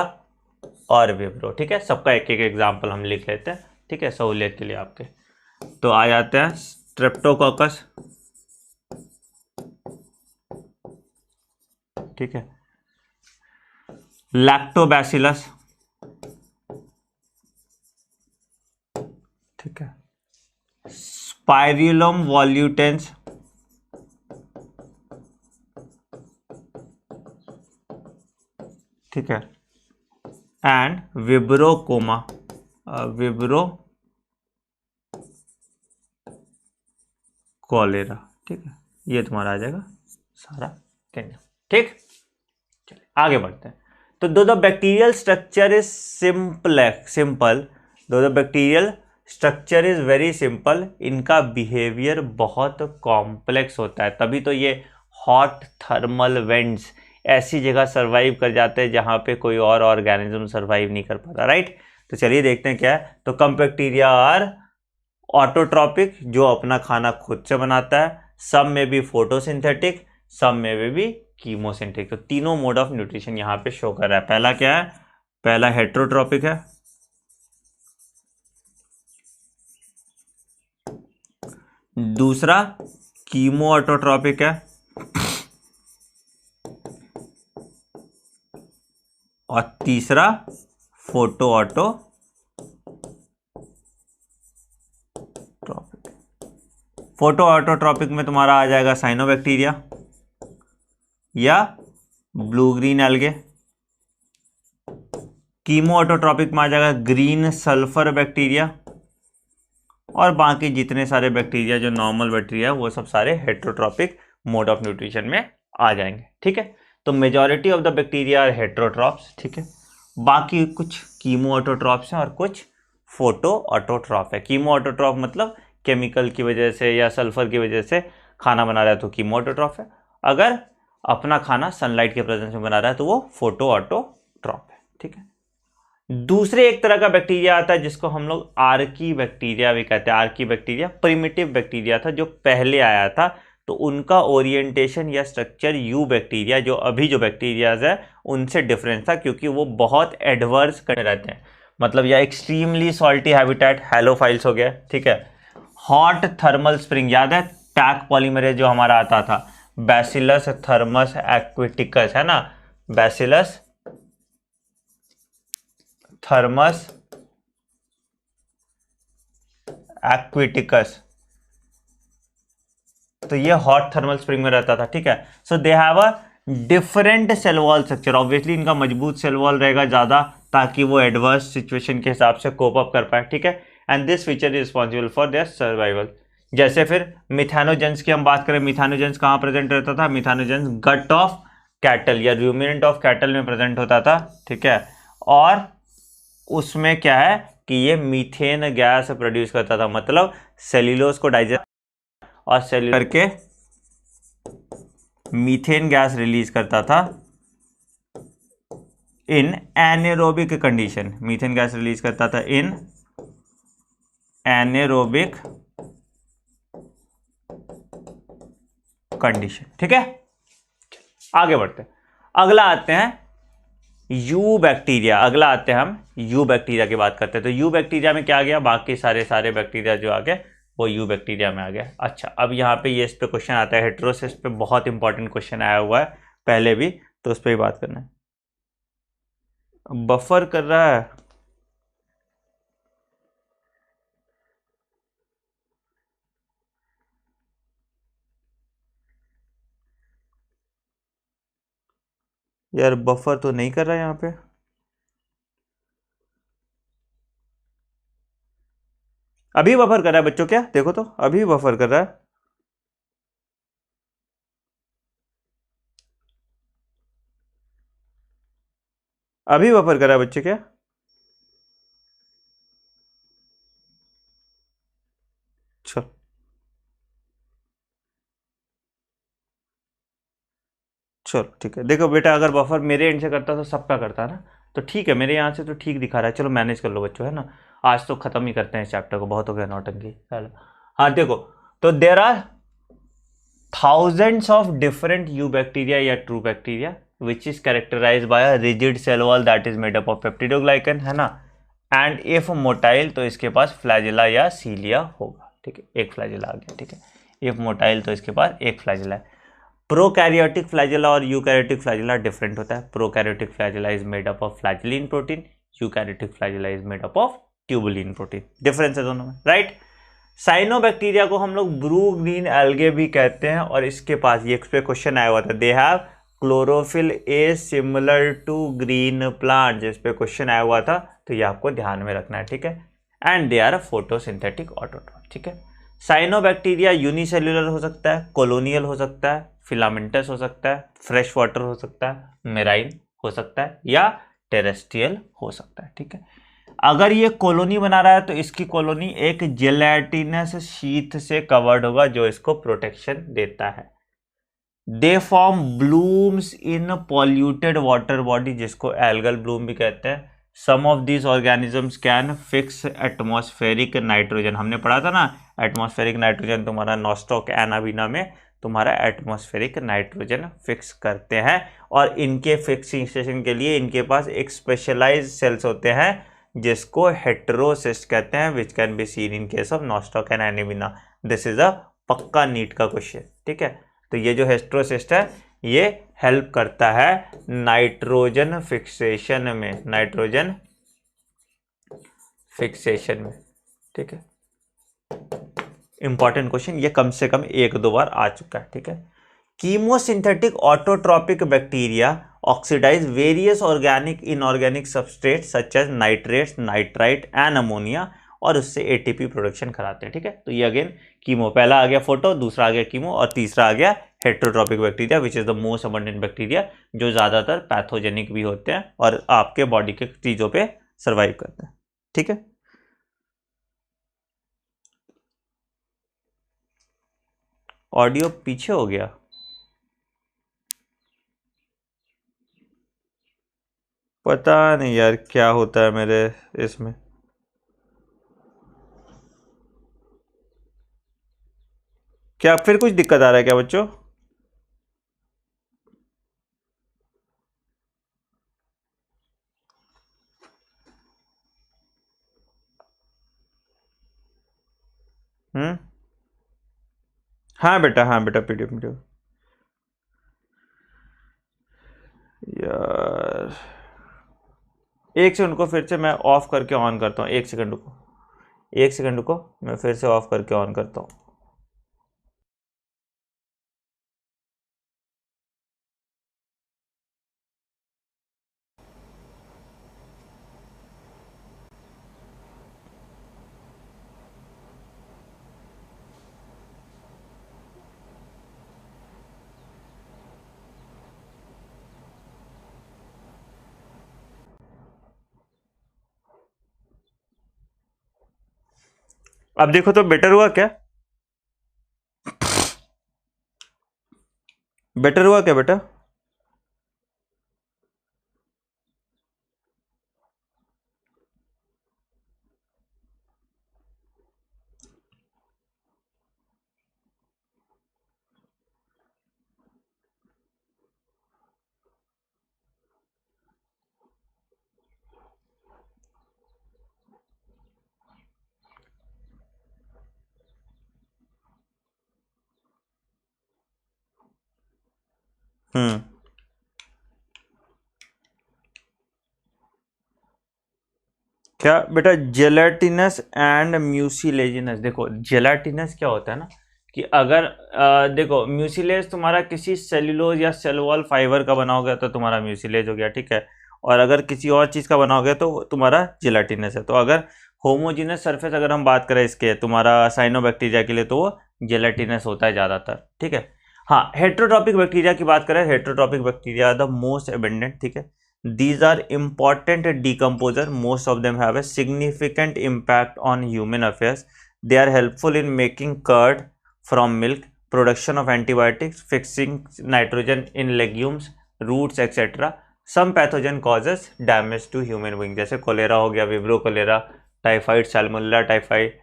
S1: और विब्रो। ठीक है, सबका एक एक एग्जाम्पल हम लिख लेते हैं। ठीक है, सहूलियत के लिए आपके। तो आ जाते हैं स्ट्रेप्टोकॉकस। ठीक है, लैक्टोबैसिलस। ठीक है, स्पाइरुलम वॉल्यूटेंस। ठीक है, एंड विब्रोकोमा, विब्रो कॉलेरा। ठीक है, ये तुम्हारा आ जाएगा सारा किंगडम। ठीक, चलिए आगे बढ़ते हैं। तो though the bacterial structure is simple, though the bacterial structure is very simple, इनका बिहेवियर बहुत कॉम्प्लेक्स होता है, तभी तो ये हॉट थर्मल वेंट्स, ऐसी जगह सर्वाइव कर जाते हैं जहाँ पे कोई और ऑर्गेनिज्म सर्वाइव नहीं कर पाता, राइट। तो चलिए देखते हैं क्या है। तो कम बैक्टीरिया आर ऑटोट्रॉपिक, जो अपना खाना खुद से बनाता है, सब में भी फोटोसिंथेटिक, सब में भी कीमोसिंथेटिक। तो तीनों मोड ऑफ न्यूट्रिशन यहाँ पे शो कर रहा है। पहला क्या है, पहला हेट्रोट्रॉपिक है, दूसरा कीमो ऑटोट्रॉपिक है, और तीसरा फोटो ऑटोट्रॉपिक। फोटो ऑटोट्रॉपिक में तुम्हारा आ जाएगा साइनोबैक्टीरिया या blue green algae. Chemo autotrophic में आ जाएगा ग्रीन सल्फर बैक्टीरिया, और बाकी जितने सारे बैक्टीरिया जो नॉर्मल बैक्टीरिया है वो सब सारे हेट्रोट्रॉपिक मोड ऑफ न्यूट्रिशन में आ जाएंगे, ठीक है। तो majority of the bacteria are heterotrophs, ठीक है। बाकी कुछ कीमो ऑटोट्रॉप्स हैं और कुछ फोटो ऑटोट्रॉप है। कीमो ऑटोट्रॉप मतलब केमिकल की वजह से या सल्फर की वजह से खाना बना रहा है तो कीमो ऑटोट्रॉप है। अगर अपना खाना सनलाइट के प्रेजेंस में बना रहा है तो वो फोटो ऑटोट्रॉप है, ठीक है। दूसरे एक तरह का बैक्टीरिया आता है जिसको हम लोग आर्की बैक्टीरिया भी कहते हैं। आर्की बैक्टीरिया प्रिमिटिव बैक्टीरिया था जो पहले आया था, तो उनका ओरिएंटेशन या स्ट्रक्चर यू बैक्टीरिया, जो अभी जो बैक्टीरियाज है उनसे डिफरेंस था, क्योंकि वो बहुत एडवर्स कर रहते हैं, मतलब या एक्सट्रीमली सॉल्टी हैबिटेट, हेलोफाइल्स हो गया, ठीक है। हॉट थर्मल स्प्रिंग, याद है टैक पॉलीमरेज जो हमारा आता था, बैसिलस थर्मस एक्विटिकस, है ना, बैसिलस थर्मस एक्विटिकस, तो ये हॉट थर्मल स्प्रिंग में रहता था, ठीक है। So they have a different cell wall structure. Obviously इनका मजबूत सेल वॉल रहेगा ज्यादा, ताकि वो एडवर्स सिचुएशन के हिसाब से कोप अप कर पाए, ठीक है। And this feature is responsible for their survival. जैसे फिर मिथानोजेंस की हम बात करें, मिथानोजेंस कहाँ प्रेजेंट रहता था, मिथानोजेंस गट ऑफ कैटल या रूमिनेंट ऑफ कैटल में प्रेजेंट होता था, ठीक है। और उसमें क्या है कि ये मीथेन गैस प्रोड्यूस करता था, मतलब सेल्यूलोज को डाइजेस्ट और सेल्यूलर करके मीथेन गैस रिलीज करता था in anaerobic condition. Methane gas release करता था इन एनेरोबिक कंडीशन, ठीक है। आगे बढ़ते हैं, अगला आते हैं यू बैक्टीरिया। अगला आते हैं हम यू बैक्टीरिया की बात करते हैं। तो यू बैक्टीरिया में क्या आ गया, बाकी सारे बैक्टीरिया जो आ गए वो यू बैक्टीरिया में आ गया। अच्छा, अब यहाँ पे ये इस पे क्वेश्चन आता है, हेटेरोसिस पे बहुत इंपॉर्टेंट क्वेश्चन आया हुआ है पहले भी, तो उस पर ही बात करना है। बफर कर रहा है, यार बफर तो नहीं कर रहा है यहाँ पे। अभी बफर कर रहा है बच्चों, क्या देखो तो अभी बफर कर रहा है। अभी बफर कर रहा है बच्चे, क्या चल चलो ठीक है। देखो बेटा, अगर बफर मेरे एंड से करता तो सबका करता ना, तो ठीक है, मेरे यहाँ से तो ठीक दिखा रहा है। चलो मैनेज कर लो बच्चों, है ना। आज तो खत्म ही करते हैं इस चैप्टर को, बहुत हो गया नौटंकी। चलो हाँ देखो, तो there are thousands of different eubacteria या true bacteria which is characterized by a rigid cell wall that is made up of peptidoglycan, है ना। एंड इफ मोटाइल तो इसके पास फ्लैजिला या सीलिया होगा, ठीक है। एक फ्लैजिला आ गया, ठीक है। इफ मोटाइल तो इसके पास एक फ्लैजिला है। प्रोकैरियोटिक फ्लैजिला और यूकैरियोटिक फ्लैजिला डिफरेंट होता है। Prokaryotic flagella is made up of flagellin protein, eukaryotic flagella is made up of tubulin protein. Difference है दोनों में, राइट। साइनोबैक्टीरिया को हम लोग ब्लू ग्रीन एल्गे भी कहते हैं, और इसके पास ये क्वेश्चन आया हुआ था, they have chlorophyll a similar to green plant, जिस पे क्वेश्चन आया हुआ था, तो ये आपको ध्यान में रखना है, ठीक है। And they are photosynthetic autotroph, ठीक है। साइनोबैक्टीरिया यूनिसेल्युलर हो सकता है, कॉलोनियल हो सकता है, फिलामेंटस हो सकता है, फ्रेश वाटर हो सकता है, मेराइन हो सकता है, या टेरेस्ट्रियल हो सकता है, ठीक है। अगर ये कॉलोनी बना रहा है तो इसकी कॉलोनी एक जेलेटिनस शीथ से कवर्ड होगा जो इसको प्रोटेक्शन देता है। They form blooms in polluted water body, जिसको एल्गल ब्लूम भी कहते हैं। Some of these organisms can fix atmospheric nitrogen, हमने पढ़ा था ना एटमॉस्फेरिक नाइट्रोजन तुम्हारा नॉस्टॉक एनाबीना में तुम्हारा एटमॉस्फेरिक नाइट्रोजन फिक्स करते हैं, और इनके फिक्सेशन के लिए इनके पास एक स्पेशलाइज्ड सेल्स होते हैं जिसको हेटेरोसिस्ट कहते हैं, which can be seen in case of nostoc and anabaena. This is a पक्का नीट का क्वेश्चन, ठीक है। तो ये जो हेटेरोसिस्ट है ये हेल्प करता है नाइट्रोजन फिक्सेशन में, नाइट्रोजन फिक्सेशन में, ठीक है। इंपॉर्टेंट क्वेश्चन, ये कम से कम 1-2 बार आ चुका है, ठीक है। Chemosynthetic autotrophic bacteria oxidise various organic inorganic substrate such as nitrates, nitrite and ammonia, और उससे एटीपी प्रोडक्शन कराते हैं, ठीक है। तो ये अगेन कीमो, पहला आ गया फोटो, दूसरा आ गया कीमो, और तीसरा आ गया heterotrophic bacteria which is the most abundant bacteria, जो ज़्यादातर पैथोजेनिक भी होते हैं और आपके बॉडी के चीज़ों पे सर्वाइव करते हैं, ठीक है। ऑडियो पीछे हो गया, पता नहीं यार क्या होता है मेरे इसमें। क्या फिर कुछ दिक्कत आ रहा है क्या बच्चों? हाँ बेटा, हाँ बेटा, पीडीएफ पीडीएफ यार, एक सेकंड को, फिर से मैं ऑफ करके ऑन करता हूँ, एक सेकंड को, एक सेकंड को, मैं फिर से ऑफ करके ऑन करता हूँ। अब देखो तो बेटर हुआ क्या? बेटर हुआ क्या बेटा? क्या बेटा? जेलाटिनस एंड म्यूसिलेजिनस, देखो जेलाटिनस क्या होता है ना, कि अगर देखो म्यूसिलेज तुम्हारा किसी सेल्यूलोज या सेल वॉल फाइबर का बना हो गया तो तुम्हारा म्यूसिलेज हो गया, ठीक है। और अगर किसी और चीज़ का बना हो गया तो तुम्हारा जेलाटिनस है। तो अगर होमोजीनस सरफेस अगर हम बात करें इसके तुम्हारा साइनोबैक्टीरिया के लिए, तो वो जेलाटिनस होता है ज़्यादातर, ठीक है। हाँ, हेट्रोट्रॉपिक बैक्टीरिया की बात करें, heterotrophic bacteria the most abundant, ठीक है। These are important decomposer. Most of them have a significant impact on human affairs. They are helpful in making curd from milk, production of antibiotics, fixing nitrogen in legumes, roots, etc. Some pathogen causes damage to human being, जैसे cholera हो गया, Vibrio cholera, typhoid, Salmonella typhoid,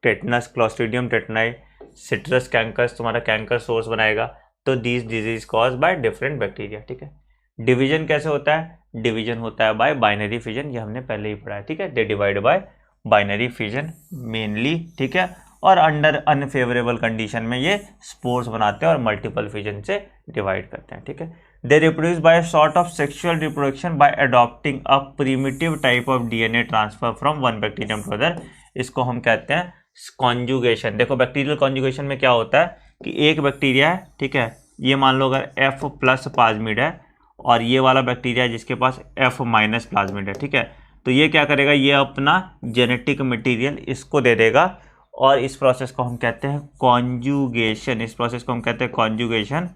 S1: tetanus, Clostridium tetani, citrus cankers तुम्हारा canker sores बनाएगा। तो these disease caused by different bacteria, ठीक है। Division कैसे होता है? डिवीजन होता है बाय बाइनरी फिजन, ये हमने पहले ही पढ़ा है, ठीक है। They divide by binary fission mainly, ठीक है। और अंडर अनफेवरेबल कंडीशन में ये स्पोर्स बनाते हैं और मल्टीपल फिजन से डिवाइड करते हैं, ठीक है। They reproduce by sort of sexual reproduction by adopting a primitive type of DNA transfer from one bacterium to other. इसको हम कहते हैं कॉन्जुगेशन। देखो बैक्टीरियल कॉन्जुगेशन में क्या होता है कि एक बैक्टीरिया है, ठीक है, ये मान लो अगर F प्लस प्लाज्मिड है और ये वाला बैक्टीरिया है जिसके पास F माइनस प्लाज्मिड है, ठीक है। तो ये क्या करेगा, ये अपना जेनेटिक मटेरियल इसको दे देगा और इस प्रोसेस को हम कहते हैं कॉन्जुगेशन। इस प्रोसेस को हम कहते हैं कॉन्जुगेशन,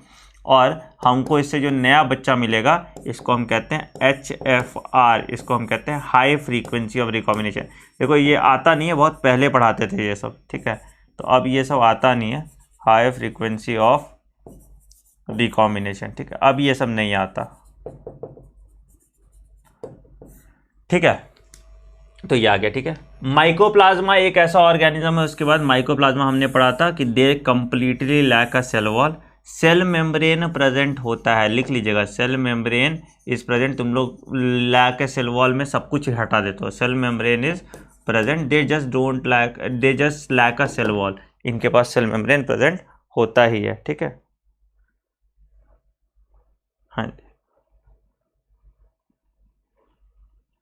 S1: और हमको इससे जो नया बच्चा मिलेगा इसको हम कहते हैं HFR। इसको हम कहते हैं हाई फ्रीक्वेंसी ऑफ रिकॉम्बिनेशन। देखो ये आता नहीं है, बहुत पहले पढ़ाते थे ये सब, ठीक है। तो अब ये सब आता नहीं है, हाई फ्रीक्वेंसी ऑफ रिकॉम्बिनेशन, ठीक है। अब ये सब नहीं आता, ठीक है। तो ये आ गया, ठीक है। माइकोप्लाज्मा एक ऐसा ऑर्गेनिज्म है, उसके बाद माइकोप्लाज्मा हमने पढ़ा था कि they completely lack a cell wall, cell membrane present होता है, लिख लीजिएगा, सेल मेम्ब्रेन इज प्रेजेंट। तुम लोग लैक अ सेल वॉल में सब कुछ हटा देते हो, cell membrane is present, they just don't lack, they just lack a cell wall, इनके पास सेल मेम्ब्रेन प्रेजेंट होता ही है, ठीक है। हाँ,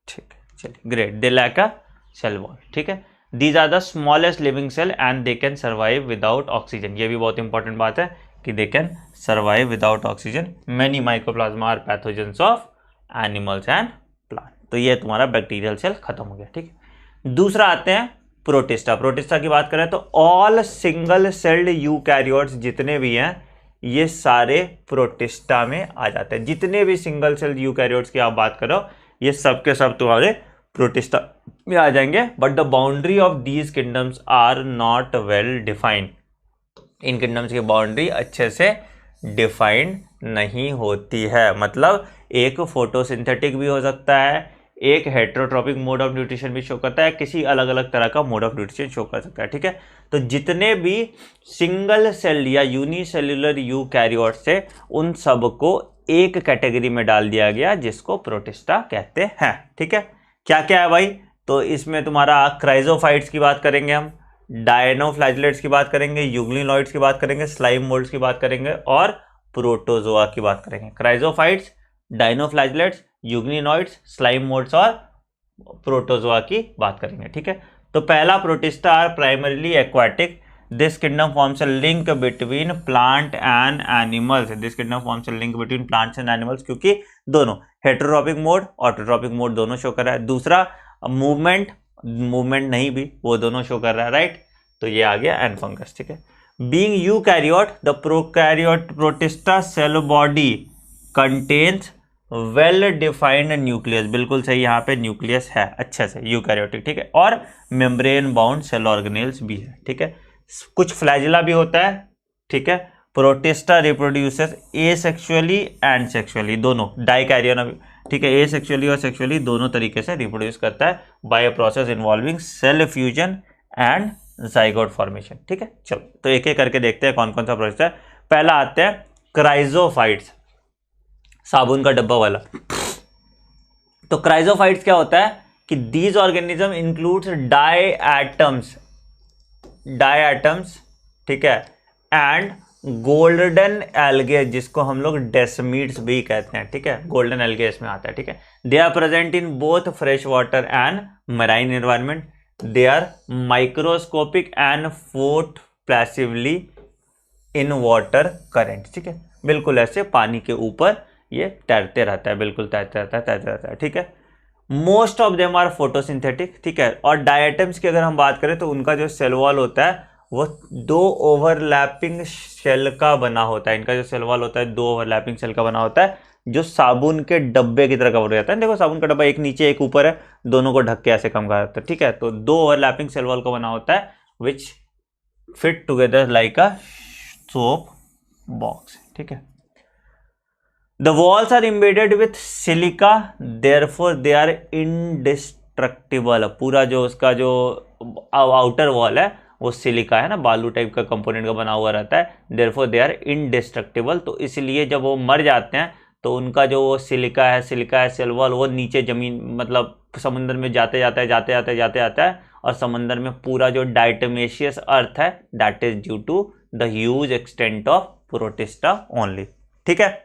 S1: ठीक है, चलिए, great, they lack a cell wall, ठीक है। These are the smallest living cell and they can survive without oxygen, ये भी बहुत इंपॉर्टेंट बात है कि they can survive without oxygen. Many mycoplasma are pathogens of animals and plant. तो ये तुम्हारा बैक्टीरियल सेल खत्म हो गया, ठीक है। दूसरा आते हैं प्रोटिस्टा। प्रोटिस्टा की बात करें तो ऑल सिंगल सेल्ड यूकैरियोट्स जितने भी हैं ये सारे प्रोटिस्टा में आ जाते हैं। जितने भी सिंगल सेल्ड यूकैरियोट्स की आप बात करो ये सब के सब तुम्हारे प्रोटिस्टा में आ जाएंगे। But the boundary of these kingdoms are not well defined, इन किंगडम्स की बाउंड्री अच्छे से डिफाइंड नहीं होती है। मतलब एक फोटोसिंथेटिक भी हो सकता है, एक हेट्रोट्रॉपिक मोड ऑफ न्यूट्रिशन भी शो करता है, किसी अलग अलग तरह का मोड ऑफ न्यूट्रिशन शो कर सकता है, ठीक है। तो जितने भी सिंगल सेल या यूनिसेल्युलर यूकैरियोट्स थे उन सबको एक कैटेगरी में डाल दिया गया जिसको प्रोटिस्टा कहते हैं, ठीक है। क्या क्या है भाई, तो इसमें तुम्हारा क्राइजोफाइट्स की बात करेंगे हम, डायनोफ्लैजिलेट्स की बात करेंगे, यूग्लिनॉइड्स की बात करेंगे, स्लाइम मोल्ड्स की बात करेंगे और प्रोटोजोआ की बात करेंगे। Chrysophytes, dinoflagellates, euglenoids, slime moulds और प्रोटोजोआ की बात करेंगे, ठीक है। तो पहला Protista are primarily aquatic, this kingdom forms a link between plant and animals, this kingdom forms a link between plants and animals, क्योंकि दोनों हेटेरोट्रॉपिक मोड, ऑटोट्रॉपिक मोड दोनों शो कर रहा है। दूसरा मूवमेंट, मूवमेंट नहीं भी, वो दोनों शो कर रहा है, राइट। तो ये आ गया एन फंगस, ठीक है। Being eukaryote the prokaryote Protista cell body contains well defined nucleus, बिल्कुल सही, यहाँ पे न्यूक्लियस है अच्छे से यूकैरियोटिक, ठीक है। और मेम्ब्रेन बाउंड सेल ऑर्गेनेल्स भी है, ठीक है। कुछ फ्लैजिला भी होता है, ठीक है। Protista reproduces asexually and sexually, दोनों डाइकैरियन, ठीक है। एसेक्सुअली और सेक्सुअली दोनों तरीके से रिप्रोड्यूस करता है by a process involving cell fusion and zygote formation, ठीक है। चलो तो एक एक करके देखते हैं कौन कौन सा प्रोसेस है। पहला आते हैं क्राइजोफाइट्स, साबुन का डब्बा वाला। तो क्राइजोफाइट्स क्या होता है कि दीज ऑर्गेनिज्म इंक्लूड्स डायटम्स, ठीक है, एंड गोल्डन एल्गे, जिसको हम लोग डेसमीड्स भी कहते हैं, ठीक है। गोल्डन एल्गे इसमें आता है, ठीक है। They are present in both fresh water and marine environment, they are microscopic and float passively in water current, ठीक है। बिल्कुल ऐसे पानी के ऊपर ये तैरते रहता है, बिल्कुल तैरते रहता है, ठीक है। Most of them are photosynthetic, ठीक है। और डायटम्स की अगर हम बात करें तो उनका जो सेल वॉल होता है वो दो ओवरलैपिंग सेल का बना होता है। इनका जो सेल वॉल होता है दो ओवरलैपिंग सेल का बना होता है, जो साबुन के डब्बे की तरह कवर हो जाता है। देखो साबुन का डब्बा एक नीचे एक ऊपर है, दोनों को ढक के ऐसे कम कर जाता है, ठीक है। तो दो ओवरलैपिंग सेल वॉल का बना होता है which fit together like a soap box, ठीक है। The walls are embedded with silica, therefore they are indestructible। पूरा जो उसका जो आउटर वॉल है वो सिलिका है ना, बालू टाइप का कंपोनेंट का बना हुआ रहता है, therefore they are indestructible। तो इसलिए जब वो मर जाते हैं तो उनका जो सिलिका है सेल वॉल वो नीचे जमीन मतलब समुद्र में जाते जाते है और समुद्र में पूरा जो डायटमेशियस अर्थ है that is due to the huge extent of Protista only, ठीक है।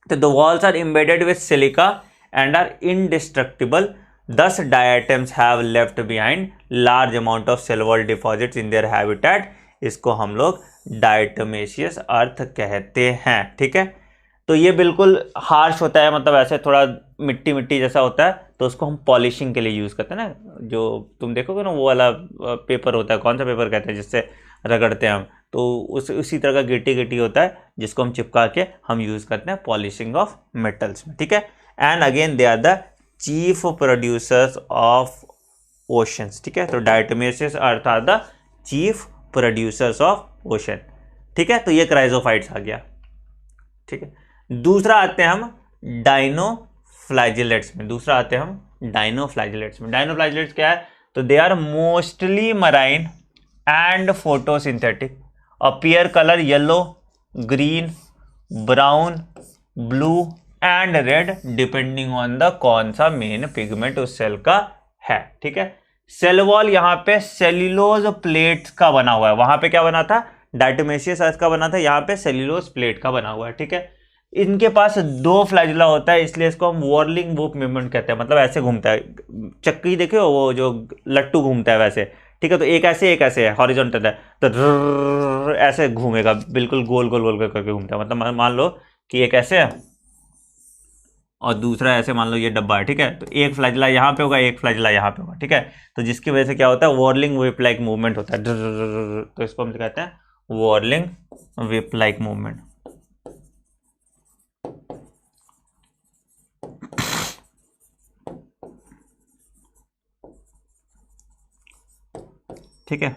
S1: So the walls are embedded with silica and are indestructible. Thus, diatoms have left behind large amount of cell wall deposits in their habitat. इसको हम लोग डायटमेशियस अर्थ कहते हैं, ठीक है। तो ये बिल्कुल हार्श होता है, मतलब ऐसे थोड़ा मिट्टी मिट्टी जैसा होता है, तो उसको हम पॉलिशिंग के लिए यूज़ करते हैं ना। जो तुम देखोगे ना वो वाला पेपर होता है, कौन सा पेपर कहते हैं जिससे रगड़ते हैं हम, तो उसी तरह का गिट्टी गिट्टी होता है जिसको हम चिपका के हम यूज़ करते हैं पॉलिशिंग ऑफ मेटल्स में, ठीक है। And again they are the chief producers of oceans, ठीक है। तो diatomaceous earth are the chief producers of ocean, ठीक है। तो ये क्राइजोफाइट्स आ गया। ठीक है। दूसरा आते हैं हम डाइनोफ्लैजिलेट्स में। डाइनोफ्लैजिलेट्स क्या है? तो they are mostly marine and photosynthetic, appear colour yellow, green, brown, blue and red depending on the कौन सा मेन पिगमेंट उस सेल का है। ठीक है। सेल वॉल यहाँ पे सेल्यूलोज प्लेट का बना हुआ है, वहां पे क्या बना था? डायटोमेशियस अर्थ का बना था, यहाँ पे सेल्यूलोज प्लेट का बना हुआ है। ठीक है। इनके पास दो फ्लैजिला होता है, इसलिए इसको हम वॉर्लिंग वूप मूवमेंट कहते हैं। मतलब ऐसे घूमता है, चक्की देखियो वो जो लट्टू घूमता है वैसे। ठीक है। तो एक ऐसे है, हॉरिजॉन्टल है, तो ऐसे घूमेगा, बिल्कुल गोल गोल गोल करके घूमता है। मतलब मान लो कि एक ऐसे है और दूसरा ऐसे, मान लो ये डब्बा है। ठीक है। तो एक फ्लैजिला यहाँ पे होगा, एक फ्लैजिला यहाँ पे होगा। ठीक है। तो जिसकी वजह से क्या होता है? वॉर्लिंग व्हिप लाइक मूवमेंट होता है। तो इसको हम कहते हैं वॉर्लिंग व्हिप लाइक मूवमेंट। ठीक है।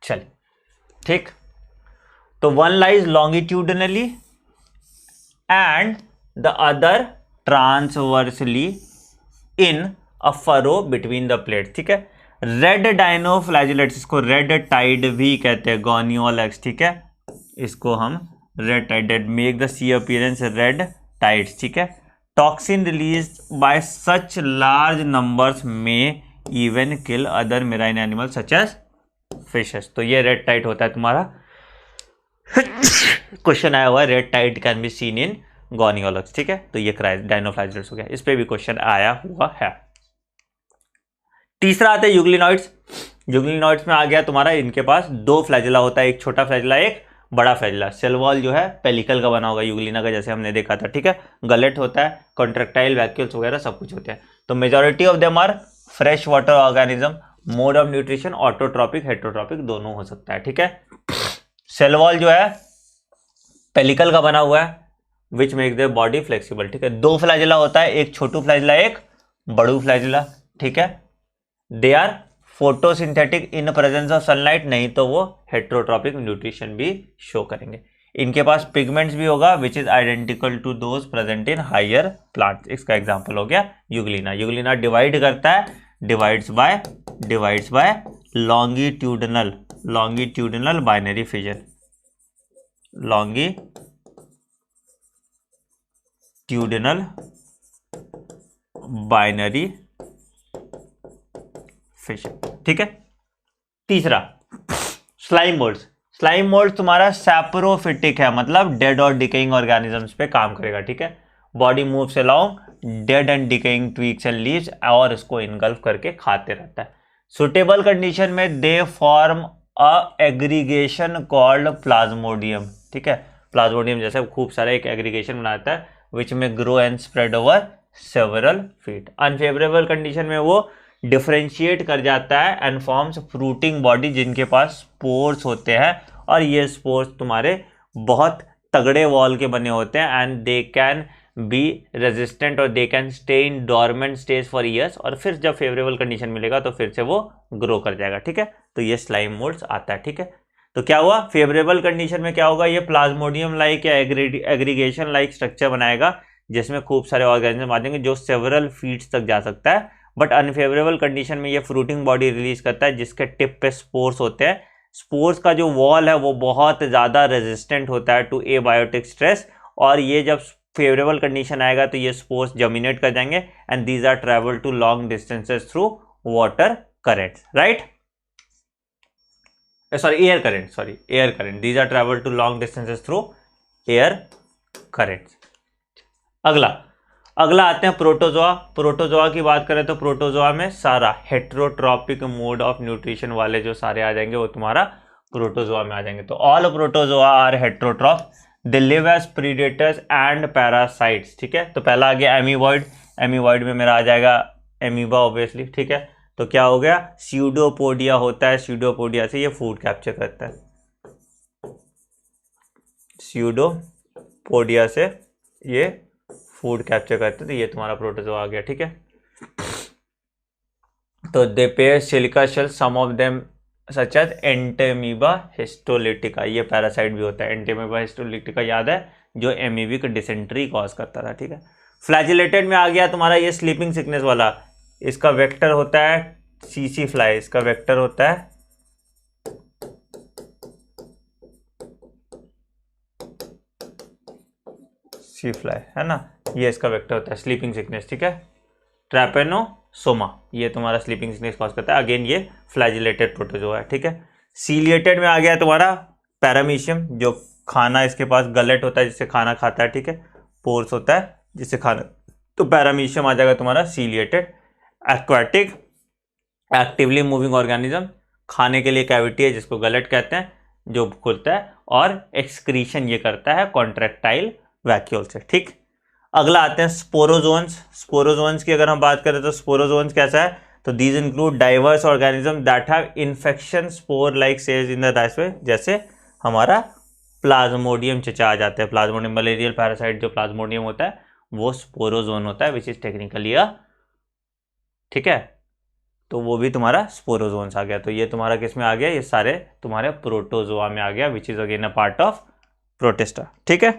S1: चल ठीक। तो one lies longitudinally and the other transversely in a furrow between the plate. ठीक है। रेड डाइनोफ्लैजिलेट्स, इसको रेड टाइड भी कहते हैं, गोनियोलेक्स। ठीक है। इसको हम red tide, make the sea appearance red tides. ठीक है। Toxin release by such large numbers में even kill other marine animal such as fishes. तो ये रेड टाइड होता है तुम्हारा। क्वेश्चन आया हुआ है, red tide can be seen in Gonyaulax. ठीक है। तो ये डाइनोफ्लैजिलेट्स हो गया, इस पे भी क्वेश्चन आया हुआ है। तीसरा आता है यूग्लिनॉइड्स। यूग्लिनॉइड्स में आ गया तुम्हारा, इनके पास दो फ्लैजिला होता है, एक छोटा फ्लैजिला, एक बड़ा फ्लैजिला। सेल वॉल जो है पेलिकल का बना होगा यूग्लिना का, जैसे हमने देखा था। ठीक है। गलेट होता है, कॉन्ट्रेक्टाइल वैक्यूल्स वगैरह सब कुछ होते हैं। तो majority of them are fresh water organism. Mode of nutrition autotrophic heterotrophic दोनों हो सकता है। ठीक है। सेल वॉल जो है पेलिकल का बना हुआ है, which make the body flexible. ठीक है। दो फ्लैजिला होता है, एक छोटू फ्लैजिला, एक बड़ू फ्लैजिला। ठीक है। They are photosynthetic in presence of sunlight, नहीं तो वो हेट्रोट्रॉपिक न्यूट्रिशन भी शो करेंगे। इनके पास पिगमेंट्स भी होगा which is identical to those present in higher plants. इसका एग्जांपल हो गया यूग्लिना। यूग्लिना डिवाइड करता है, divides by longitudinal binary fission. Longitudinal binary fission. ठीक है। तीसरा स्लाइम मोल्ड्स। स्लाइम मोल्ड तुम्हारा सैप्रोफिटिक है, मतलब डेड और डिकेइंग ऑर्गेनिजम्स पे काम करेगा। ठीक है। Body moves along dead and decaying twigs and leaves, और इसको इनगल्फ करके खाते रहता है। सुटेबल कंडीशन में they form a aggregation called Plasmodium. ठीक है। प्लाज्मोडियम जैसे खूब सारा एक एग्रीगेशन बनाता है विच में grow and spread over several feet. Unfavourable condition में वो डिफरेंशिएट कर जाता है एंड फॉर्म्स फ्रूटिंग बॉडी, जिनके पास स्पोर्स होते हैं, और ये स्पोर्स तुम्हारे बहुत तगड़े वॉल के बने होते हैं and they can be resistant और they can stay in dormant stage for years, और फिर जब फेवरेबल कंडीशन मिलेगा तो फिर से वो ग्रो कर जाएगा। ठीक है। तो ये स्लाइम मोल्ड्स आता है। ठीक है। तो क्या हुआ? फेवरेबल कंडीशन में क्या होगा? ये प्लाज्मोडियम लाइक या एग्रीगेशन लाइक स्ट्रक्चर बनाएगा, जिसमें खूब सारे ऑर्गेनिज्म आ जाएंगे जो सेवरल फीट्स तक जा सकता है। बट अनफेवरेबल कंडीशन में ये फ्रूटिंग बॉडी रिलीज करता है, जिसके टिप पे स्पोर्स होते हैं। स्पोर्स का जो वॉल है वो बहुत ज़्यादा रेजिस्टेंट होता है टू एबायोटिक स्ट्रेस, और ये जब फेवरेबल कंडीशन आएगा तो ये स्पोर्स जर्मिनेट कर जाएंगे and these are travel to long distances through water currents, right? Air current. These are travel to long distances through air currents. अगला आते हैं प्रोटोजोआ। प्रोटोजोआ की बात करें तो प्रोटोजोआ में सारा हेट्रोट्रॉपिक मोड ऑफ न्यूट्रिशन वाले जो सारे आ जाएंगे वो तुम्हारा प्रोटोजोआ में आ जाएंगे। तो all protozoa are heterotroph, they live as predators and parasites. ठीक है। तो पहला आ गया एमीबॉइड। एमीबॉइड में मेरा आ जाएगा एमीबा ऑब्वियसली। ठीक है। तो क्या हो गया? स्यूडोपोडिया होता है, स्यूडोपोडिया से ये फूड कैप्चर करता है, स्यूडोपोडिया से ये फूड कैप्चर करते, तो ये तुम्हारा प्रोटोजोआ आ गया। ठीक है। तो they pair silica shell, some of them such as Entamoeba histolytica, ये पैरासाइट भी होता है। एंटेमीबा हिस्टोलिटिका याद है, जो एमीबिक डिसेंट्री कॉज करता था, ठीक है। फ्लैजिलेटेड में आ गया तुम्हारा ये स्लीपिंग सिकनेस वाला, इसका वेक्टर होता है सीसी फ्लाई, इसका वेक्टर होता है सी फ्लाई, है ना, ये इसका वेक्टर होता है स्लीपिंग सिकनेस, ठीक है। ट्रैपेनोसोमा ये तुम्हारा स्लीपिंग सिकनेस कॉज करता है, अगेन ये फ्लैजिलेटेड प्रोटोजोआ है, ठीक है। सीलिएटेड में आ गया तुम्हारा पैरामीशियम, जो खाना इसके पास गलेट होता है जिससे खाना खाता है, ठीक है। पोर्स होता है जिससे खाना, तो पैरामीशियम आ जाएगा तुम्हारा ciliated. Aquatic actively moving organism, खाने के लिए कैविटी है जिसको गलेट कहते हैं, जो खुलता है और एक्सक्रीशन ये करता है कॉन्ट्रैक्टाइल वैक्यूल से, ठीक। अगला आते हैं स्पोरोजोन्स। स्पोरोजोन्स की अगर हम बात करें तो स्पोरोजोन्स कैसा है, तो these include diverse organism that have infection spore like cells in the डायस्वे, जैसे हमारा प्लाज्मोडियम चचा आ जाते हैं। प्लाज्मोडियम मलेरियल पैरासाइट जो प्लाज्मोडियम होता है वो स्पोरोजोन होता है, विच इज टेक्निकली ठीक है, तो वो भी तुम्हारा स्पोरोजोन्स आ गया। तो ये तुम्हारा किस में आ गया, ये सारे तुम्हारे प्रोटोजोआ में आ गया, which is again a part of protista, ठीक है।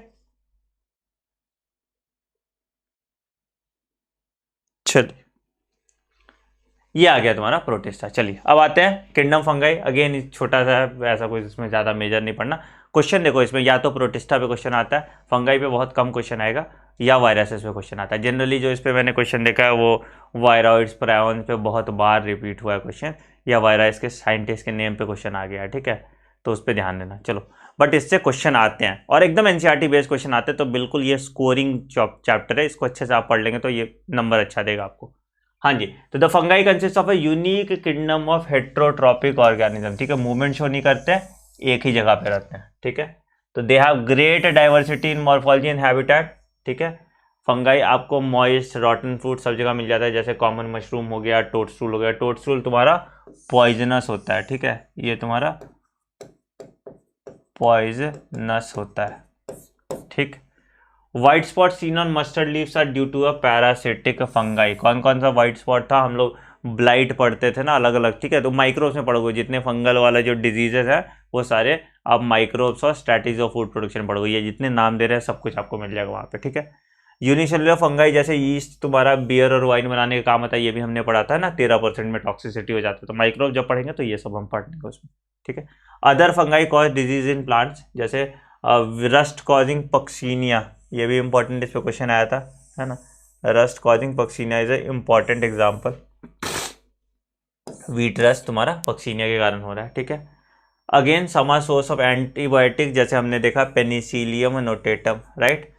S1: चलिए ये आ गया तुम्हारा प्रोटिस्टा। चलिए अब आते हैं किंगडम फंगाई। अगेन छोटा सा है, ऐसा कुछ इसमें ज़्यादा मेजर नहीं पढ़ना। क्वेश्चन देखो इसमें या तो प्रोटिस्टा पे क्वेश्चन आता है, फंगाई पे बहुत कम क्वेश्चन आएगा, या वायरसेस पे क्वेश्चन आता है। जनरली जो इस पे मैंने क्वेश्चन देखा है वो वायरॉइड्स प्रायोन्स पे बहुत बार रिपीट हुआ है क्वेश्चन, या वायरस के साइंटिस्ट के नेम पे क्वेश्चन आ गया है, ठीक है, तो उस पर ध्यान देना। चलो बट इससे क्वेश्चन आते हैं और एकदम एनसीईआरटी बेस्ड क्वेश्चन आते हैं, तो बिल्कुल ये स्कोरिंग चैप्टर है, इसको अच्छे से आप पढ़ लेंगे तो ये नंबर अच्छा देगा आपको। हाँ जी, तो the fungi consist of a unique kingdom of heterotrophic organism, ठीक है, मूवमेंट शो नहीं करते हैं, एक ही जगह पे रहते हैं, ठीक है। तो they have great diversity in morphology and habitat, ठीक है। फंगाई आपको मॉइस्ट रॉटन फ्रूट सब जगह मिल जाता है, जैसे कॉमन मशरूम हो गया, टोटस्टूल हो गया। टोटस्टूल तुम्हारा पॉइजनस होता है, ठीक है, ये तुम्हारा पॉइजनस होता है, ठीक। White spot seen on mustard leaves are due to a parasitic fungi. कौन कौन सा व्हाइट स्पॉट था, हम लोग ब्लाइट पढ़ते थे ना अलग अलग, ठीक है, तो माइक्रोब्स में पढ़ोगे, जितने फंगल वाला जो डिजीजेस है वो सारे आप माइक्रोब्स और स्ट्रैटेजीज ऑफ फूड प्रोडक्शन पढ़ोगे, ये जितने नाम दे रहे हैं सब कुछ आपको मिल जाएगा वहाँ पे, ठीक है। यूनिसेलुलर फंगाई जैसे यीस्ट तुम्हारा बियर और वाइन बनाने का काम आता है, ये भी हमने पढ़ा था ना, 13% में टॉक्सिसिटी हो जाता है, तो माइक्रोब जब पढ़ेंगे तो ये सब हम पढ़ लेंगे उसमें, ठीक है। Other fungi cause disease in plants, जैसे रस्ट कॉजिंग पक्सीनिया, ये भी इंपॉर्टेंट, इस पे क्वेश्चन आया था, है ना। Rust causing Puccinia is a important example. Wheat rust तुम्हारा पक्सीनिया के कारण हो रहा है, ठीक है। अगेन समा सोर्स ऑफ एंटीबायोटिक, जैसे हमने देखा पेनिसिलियम नोटेटम, राइट।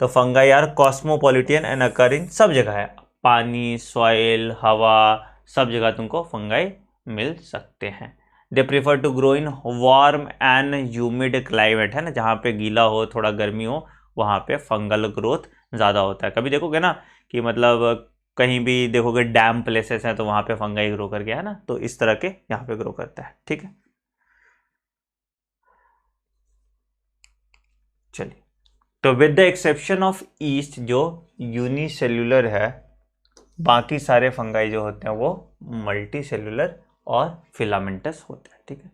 S1: तो फंगाई आर कॉस्मोपॉलिटियन एंड अकरिंग सब जगह है, पानी, सॉइल, हवा, सब जगह तुमको फंगाई मिल सकते हैं। They prefer to grow in warm and humid climate, है ना, जहाँ पे गीला हो, थोड़ा गर्मी हो, वहाँ पे फंगल ग्रोथ ज़्यादा होता है। कभी देखोगे ना कि मतलब कहीं भी देखोगे डैम प्लेसेस हैं तो वहाँ पे फंगाई ग्रो कर गया है ना, तो इस तरह के यहाँ पे ग्रो करता है, ठीक है। चलिए, तो with the exception of east जो यूनिसेल्युलर है, बाकी सारे फंगाई जो होते हैं वो मल्टी सेल्युलर और फिलामेंटस होते हैं, ठीक है।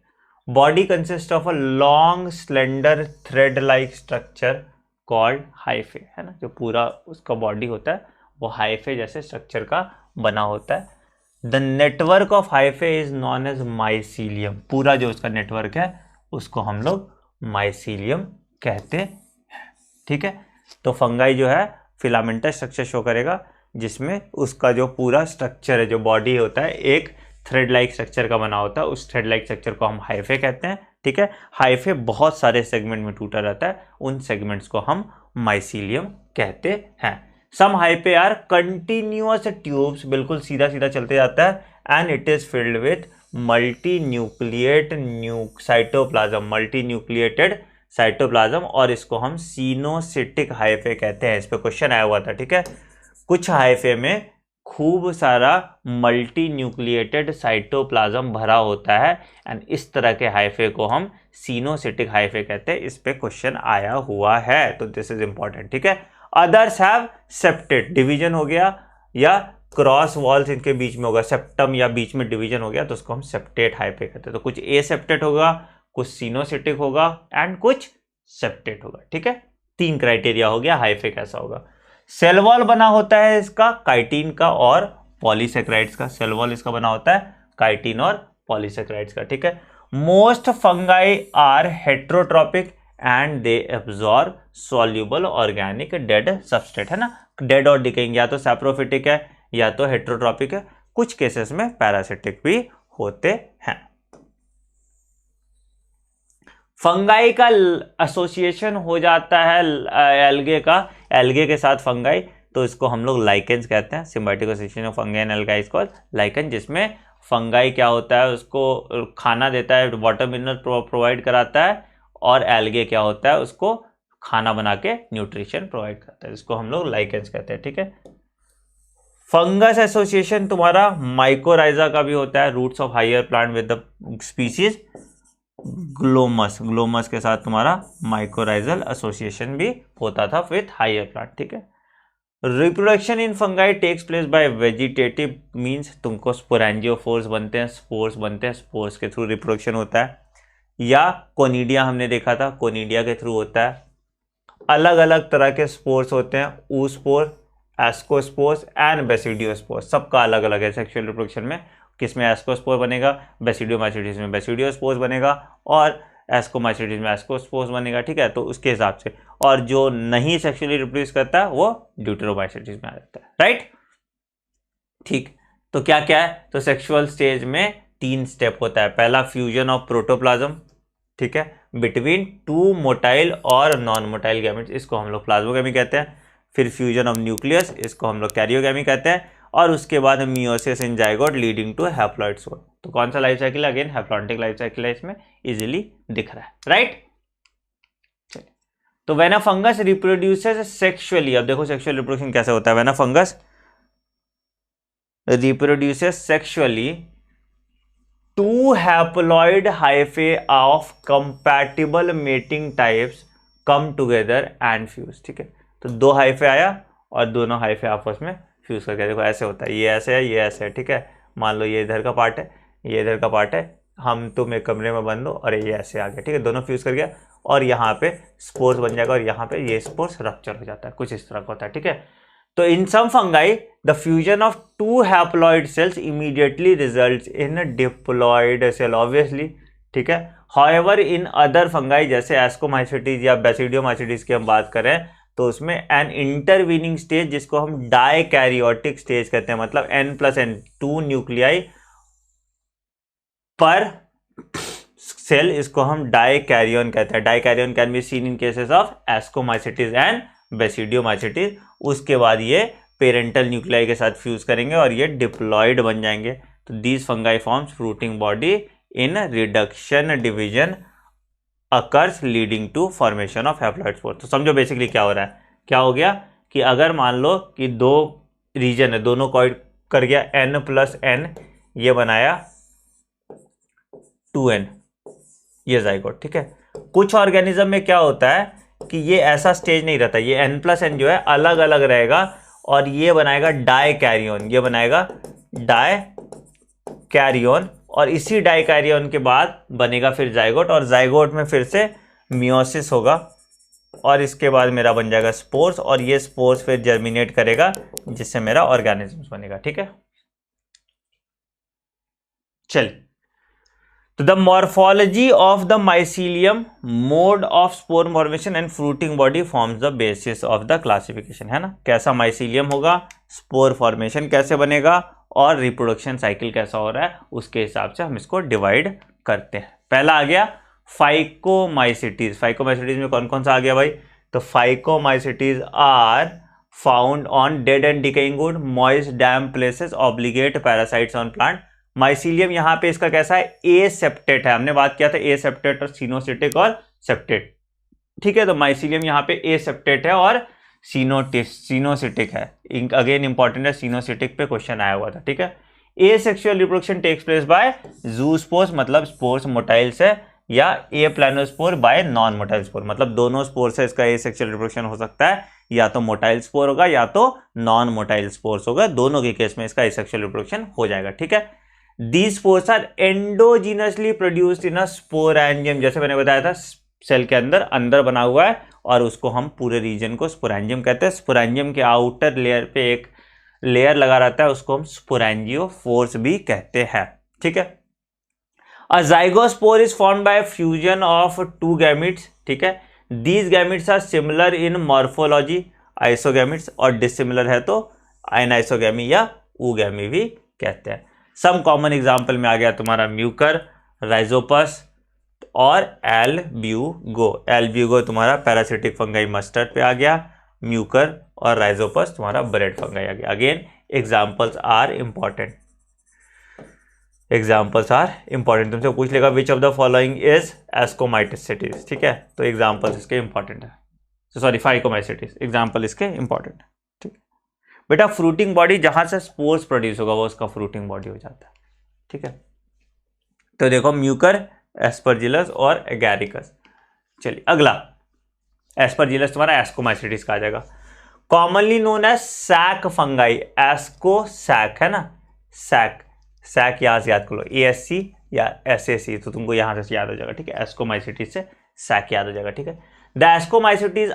S1: Body consist of a long slender thread like structure called hyphae, है ना, जो पूरा उसका बॉडी होता है वो हाइफे जैसे स्ट्रक्चर का बना होता है। The network of hyphae is known as mycelium, पूरा जो उसका नेटवर्क है उसको हम लोग माइसीलियम कहते हैं, ठीक है। तो फंगाई जो है फिलामेंटस स्ट्रक्चर शो करेगा, जिसमें उसका जो पूरा स्ट्रक्चर है, जो बॉडी होता है, एक थ्रेड लाइक स्ट्रक्चर का बना होता है, उस थ्रेड लाइक स्ट्रक्चर को हम हाइफे कहते हैं, ठीक है। हाइफे बहुत सारे सेगमेंट में टूटा रहता है, उन सेगमेंट्स को हम माइसीलियम कहते हैं। सम हाइफे आर कंटिन्यूअस ट्यूब्स, बिल्कुल सीधा सीधा चलते जाता है, and it is filled with multi nucleate cytoplasm, multi nucleated cytoplasm, और इसको हम सीनोसिटिक हाइफे कहते हैं। इस पे क्वेश्चन आया हुआ था, ठीक है। कुछ हाइफे में खूब सारा मल्टी न्यूक्लिएटेड साइटोप्लाज्म भरा होता है, एंड इस तरह के हाइफे को हम सीनोसिटिक हाइफे कहते हैं। इस पे क्वेश्चन आया हुआ है, तो दिस इज इंपॉर्टेंट, ठीक है। अदर्स हैव सेप्टेड, डिवीजन हो गया या क्रॉस वॉल्स इनके बीच में होगा, सेप्टम या बीच में डिवीजन हो गया तो उसको हम सेप्टेट हाइफे कहते हैं। तो कुछ ए सेप्टेट होगा, कुछ सिनोसिटिक होगा एंड कुछ सेप्टेट होगा। ठीक है, 3 क्राइटेरिया हो गया हाइफे कैसा होगा। सेल वॉल बना होता है इसका काइटिन का और पॉलीसेक्राइड्स का। सेल वॉल इसका बना होता है काइटिन और पॉलीसेक्राइड्स का। ठीक है, most fungi are heterotrophic and they absorb soluble organic dead substrate, है ना। डेड और डिकेइंग या तो सैप्रोफिटिक है या तो हेट्रोट्रॉपिक है, कुछ केसेस में पैरासिटिक भी होते हैं। फंगाई का एसोसिएशन हो जाता है एल्गे का, एल्गे के साथ फंगाई, तो इसको हम लोग लाइकेंस कहते हैं। Symbiotic association of fungi and algae is called lichen, जिसमें फंगाई क्या होता है, उसको खाना देता है, वाटर मिनरल प्रोवाइड कराता है, और एल्गे क्या होता है, उसको खाना बना के न्यूट्रिशन प्रोवाइड करता है, जिसको हम लोग लाइकेंस कहते हैं। ठीक है, फंगस एसोसिएशन तुम्हारा माइकोराइजा का भी होता है, roots of higher plant with the species Glomus, Glomus के साथ तुम्हारा माइकोराइजल एसोसिएशन भी होता था विथ हायर प्लांट। ठीक है, reproduction in fungi takes place by vegetative means, तुमको स्पोरेंजियोफोर्स बनते हैं, स्पोर्स बनते हैं, स्पोर्स के थ्रू रिप्रोडक्शन होता है, या कोनिडिया हमने देखा था, कोनिडिया के थ्रू होता है। अलग अलग तरह के स्पोर्स होते हैं, oospore, एस्कोस्पोर्स एंड बेसिडियोस्पोर्स, सबका अलग अलग है सेक्सुअल रिप्रोडक्शन में। किसमें एस्कोस्पोर बनेगा, बेसिडियोमाइसीटीज में बेसिडियोस्पोर्स बनेगा, और एस्कोमाइसीटीज में एस्कोस्पोर्स बनेगा। ठीक है, तो उसके हिसाब से, और जो नहीं सेक्सुअली रिप्रोड्यूस करता वो ड्यूटेरोमाइसीटीज में आ जाता है। राइट, ठीक, तो क्या क्या है, तो सेक्सुअल स्टेज में 3 स्टेप होता है। पहला फ्यूजन ऑफ प्रोटोप्लाज्म, ठीक है, बिटवीन 2 मोटाइल और नॉन मोटाइल गैमेट्स, इसको हम लोग प्लाज्मोगैमी कहते हैं। फिर फ्यूजन ऑफ न्यूक्लियस, इसको हम लोग कैरियोगैमी कहते हैं, और उसके बाद meiosis in zygote leading to haploid spore. तो कौन सा life cycle, again haplontic life cycle है, इसमें इजीली दिख रहा है। राइट, तो when a fungus reproduces sexually, अब देखो सेक्सुअल रिप्रोडक्शन कैसे होता है। When a fungus reproduces sexually, 2 haploid hyphae of compatible mating types come together and fuse. ठीक है, तो 2 हाइफे आया और दोनों हाइफे आपस में फ्यूज करके, देखो ऐसे होता है, ये ऐसे है, ये ऐसे है। ठीक है, मान लो ये इधर का पार्ट है, ये इधर का पार्ट है, हम तुम एक कमरे में बंद हो और ये ऐसे आ गया। ठीक है, दोनों फ्यूज कर गया और यहाँ पे स्पोर्स बन जाएगा और यहाँ पे ये स्पोर्स रप्चर हो जाता है, कुछ इस तरह का होता है। ठीक है, तो in some fungi the fusion of 2 haploid cells immediately results in diploid cell, obviously. ठीक है, हाउएवर इन अदर फंगाई जैसे एस्कोमाइसीटीज या बेसिडियोमाइसीटीज की हम बात करें, तो उसमें एन इंटरवीनिंग स्टेज, जिसको हम डाइकैरियोटिक स्टेज कहते हैं, मतलब n+n 2 न्यूक्लियाई पर सेल, इसको हम डाइकैरियन कहते हैं। Dikaryon can be seen in cases of ascomycetes and basidiomycetes. उसके बाद ये पेरेंटल न्यूक्लियाई के साथ फ्यूज करेंगे और ये डिप्लॉइड बन जाएंगे। तो these fungi forms fruiting body in reduction division occurs leading to formation of haploid spore. तो समझो बेसिकली क्या हो रहा है, क्या हो गया कि अगर मान लो कि 2 रीजन है, दोनों कॉइड कर गया n+n, ये बनाया 2n, ये जाइगोट। ठीक है, कुछ ऑर्गेनिज्म में क्या होता है कि ये ऐसा स्टेज नहीं रहता, ये n+n जो है अलग अलग रहेगा और ये बनाएगा डाइकैरियन, ये बनाएगा डाइकैरियन, और इसी डाइकैरियन के बाद बनेगा फिर जाइगोट, और जाइगोट में फिर से मियोसिस होगा और इसके बाद मेरा बन जाएगा स्पोर्स, और ये स्पोर्स फिर जर्मिनेट करेगा जिससे मेरा ऑर्गेनिज्म बनेगा। ठीक है, चलिए, तो the morphology of the mycelium, mode of spore formation and fruiting body forms the basis of the classification, है ना। कैसा माइसीलियम होगा, स्पोर फॉर्मेशन कैसे बनेगा, और रिप्रोडक्शन साइकिल कैसा हो रहा है, उसके हिसाब से हम इसको डिवाइड करते हैं। पहला आ गया फाइकोमाइसीटीज। फाइकोमाइसीटीज में कौन कौन सा आ गया भाई, तो phycomycetes are found on dead and decaying wood, moist damp places, obligate parasites on plant. Mycelium यहाँ पे इसका कैसा है, ए सेप्टेट है, हमने बात किया था ए सेप्टेट और सिनोसिटिक और सेप्टेट। ठीक है, तो माइसीलियम यहाँ पे ए सेप्टेट है और सिनोसिटिक है। अगेन इंपॉर्टेंट है, सिनोसिटिक पे क्वेश्चन आया हुआ था। ठीक है, asexual reproduction takes place by zoospores, मतलब स्पोर्स मोटाइल से या aplanospore by non motile spore, मतलब दोनों स्पोर से इसका एसेक्सुअल रिप्रोडक्शन हो सकता है, या तो मोटाइल स्पोर होगा या तो नॉन मोटाइल स्पोर्स होगा, दोनों के केस में इसका एसेक्सुअल रिप्रोडक्शन हो जाएगा। ठीक है, these spores are endogenously produced in a sporangium, जैसे मैंने बताया था सेल के अंदर बना हुआ है, और उसको हम पूरे रीजन को स्पोरेंजियम कहते हैं। स्पोरेंजियम के आउटर लेयर पे एक लेयर लगा रहता है, उसको हम स्पोरेंजियोफोर्स भी कहते हैं। ठीक है, a zygospore is formed by fusion of two gametes. ठीक है, these gametes are similar in morphology, isogametes, और डिसिमिलर है तो अनआइसोगैमी या ऊगैमी भी कहते हैं। सम कॉमन एग्जाम्पल में आ गया तुम्हारा म्यूकर, राइजोपस और एल्ब्यूगो। एल्ब्यूगो तुम्हारा पैरासिटिक फंगाई मस्टर्ड पे आ गया, म्यूकर और राइजोपस तुम्हारा ब्रेड फंगाई आ गया। Again examples are important, examples are important. तुमसे पूछ लेगा which of the following is ascomycetes. ठीक है, तो एग्जाम्पल्स इसके इंपॉर्टेंट है, सॉरी फाइकोमाइसिटीज, एग्जाम्पल इसके इंपॉर्टेंट है। ठीक, बेटा फ्रूटिंग बॉडी जहां से स्पोर्स प्रोड्यूस होगा वो उसका फ्रूटिंग बॉडी हो जाता है। ठीक है, तो देखो म्यूकर, एस्परजिलस और एगैरिकस। चलिए अगला, एस्परजिलस तुम्हारा एस्कोमाइसिटीज का आ जाएगा। Commonly known as sac fungi, asco sac है ना, सैक, सैक यहाँ से याद कर लो, ASC या SAC, तो तुमको यहाँ से याद हो जाएगा। ठीक है, एस्कोमाइसिटीज से सैक याद हो जाएगा। ठीक है, the ascomycetes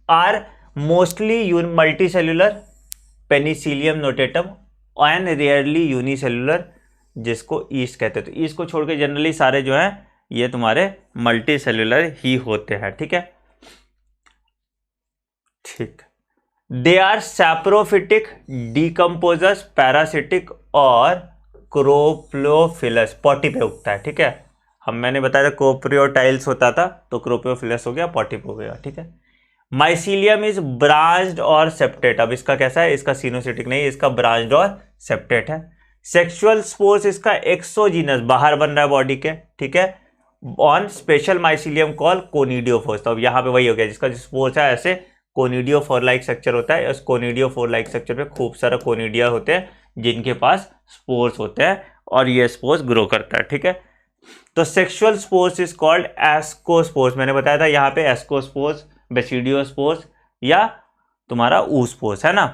S1: are mostly multicellular, Penicillium notatum, and rarely unicellular, जिसको ईस्ट कहते हैं। तो ईस्ट को छोड़ के जनरली सारे जो है ये तुम्हारे मल्टी सेल्यूलर ही होते हैं। ठीक है, ठीक, they are saprophytic, decomposers, parasitic और क्रोप्लोफिलस, पॉटी पे उगता है। ठीक है, मैंने बताया था कोप्रियोटाइल्स होता था, तो क्रोप्लोफिलस हो गया, पॉटी पे हो गया। ठीक है, माइसीलियम इज ब्रांच्ड और सेप्टेट। अब इसका कैसा है, इसका सिनोसिटिक नहीं, इसका ब्रांच्ड और सेप्टेट है। सेक्सुअल स्पोर्स इसका एक्सोजीनस, बाहर बन रहा है बॉडी के। ठीक है, ऑन स्पेशल माइसीलियम कॉल कोनिडियोफोर्स। तो अब यहाँ पे वही हो गया, जिसका स्पोर्स है ऐसे कोनिडियोफोर लाइक स्ट्रक्चर होता है, उस कोनिडियोफोर लाइक स्ट्रक्चर पे खूब सारा कोनिडिया होते हैं जिनके पास स्पोर्स होते हैं, और ये स्पोर्स ग्रो करता है। ठीक है, तो sexual spores is called ascospores. मैंने बताया था यहाँ पे एस्कोस्पोर्स, बेसिडियोस्पोर्स या तुम्हारा ऊस्पोर्स है ना,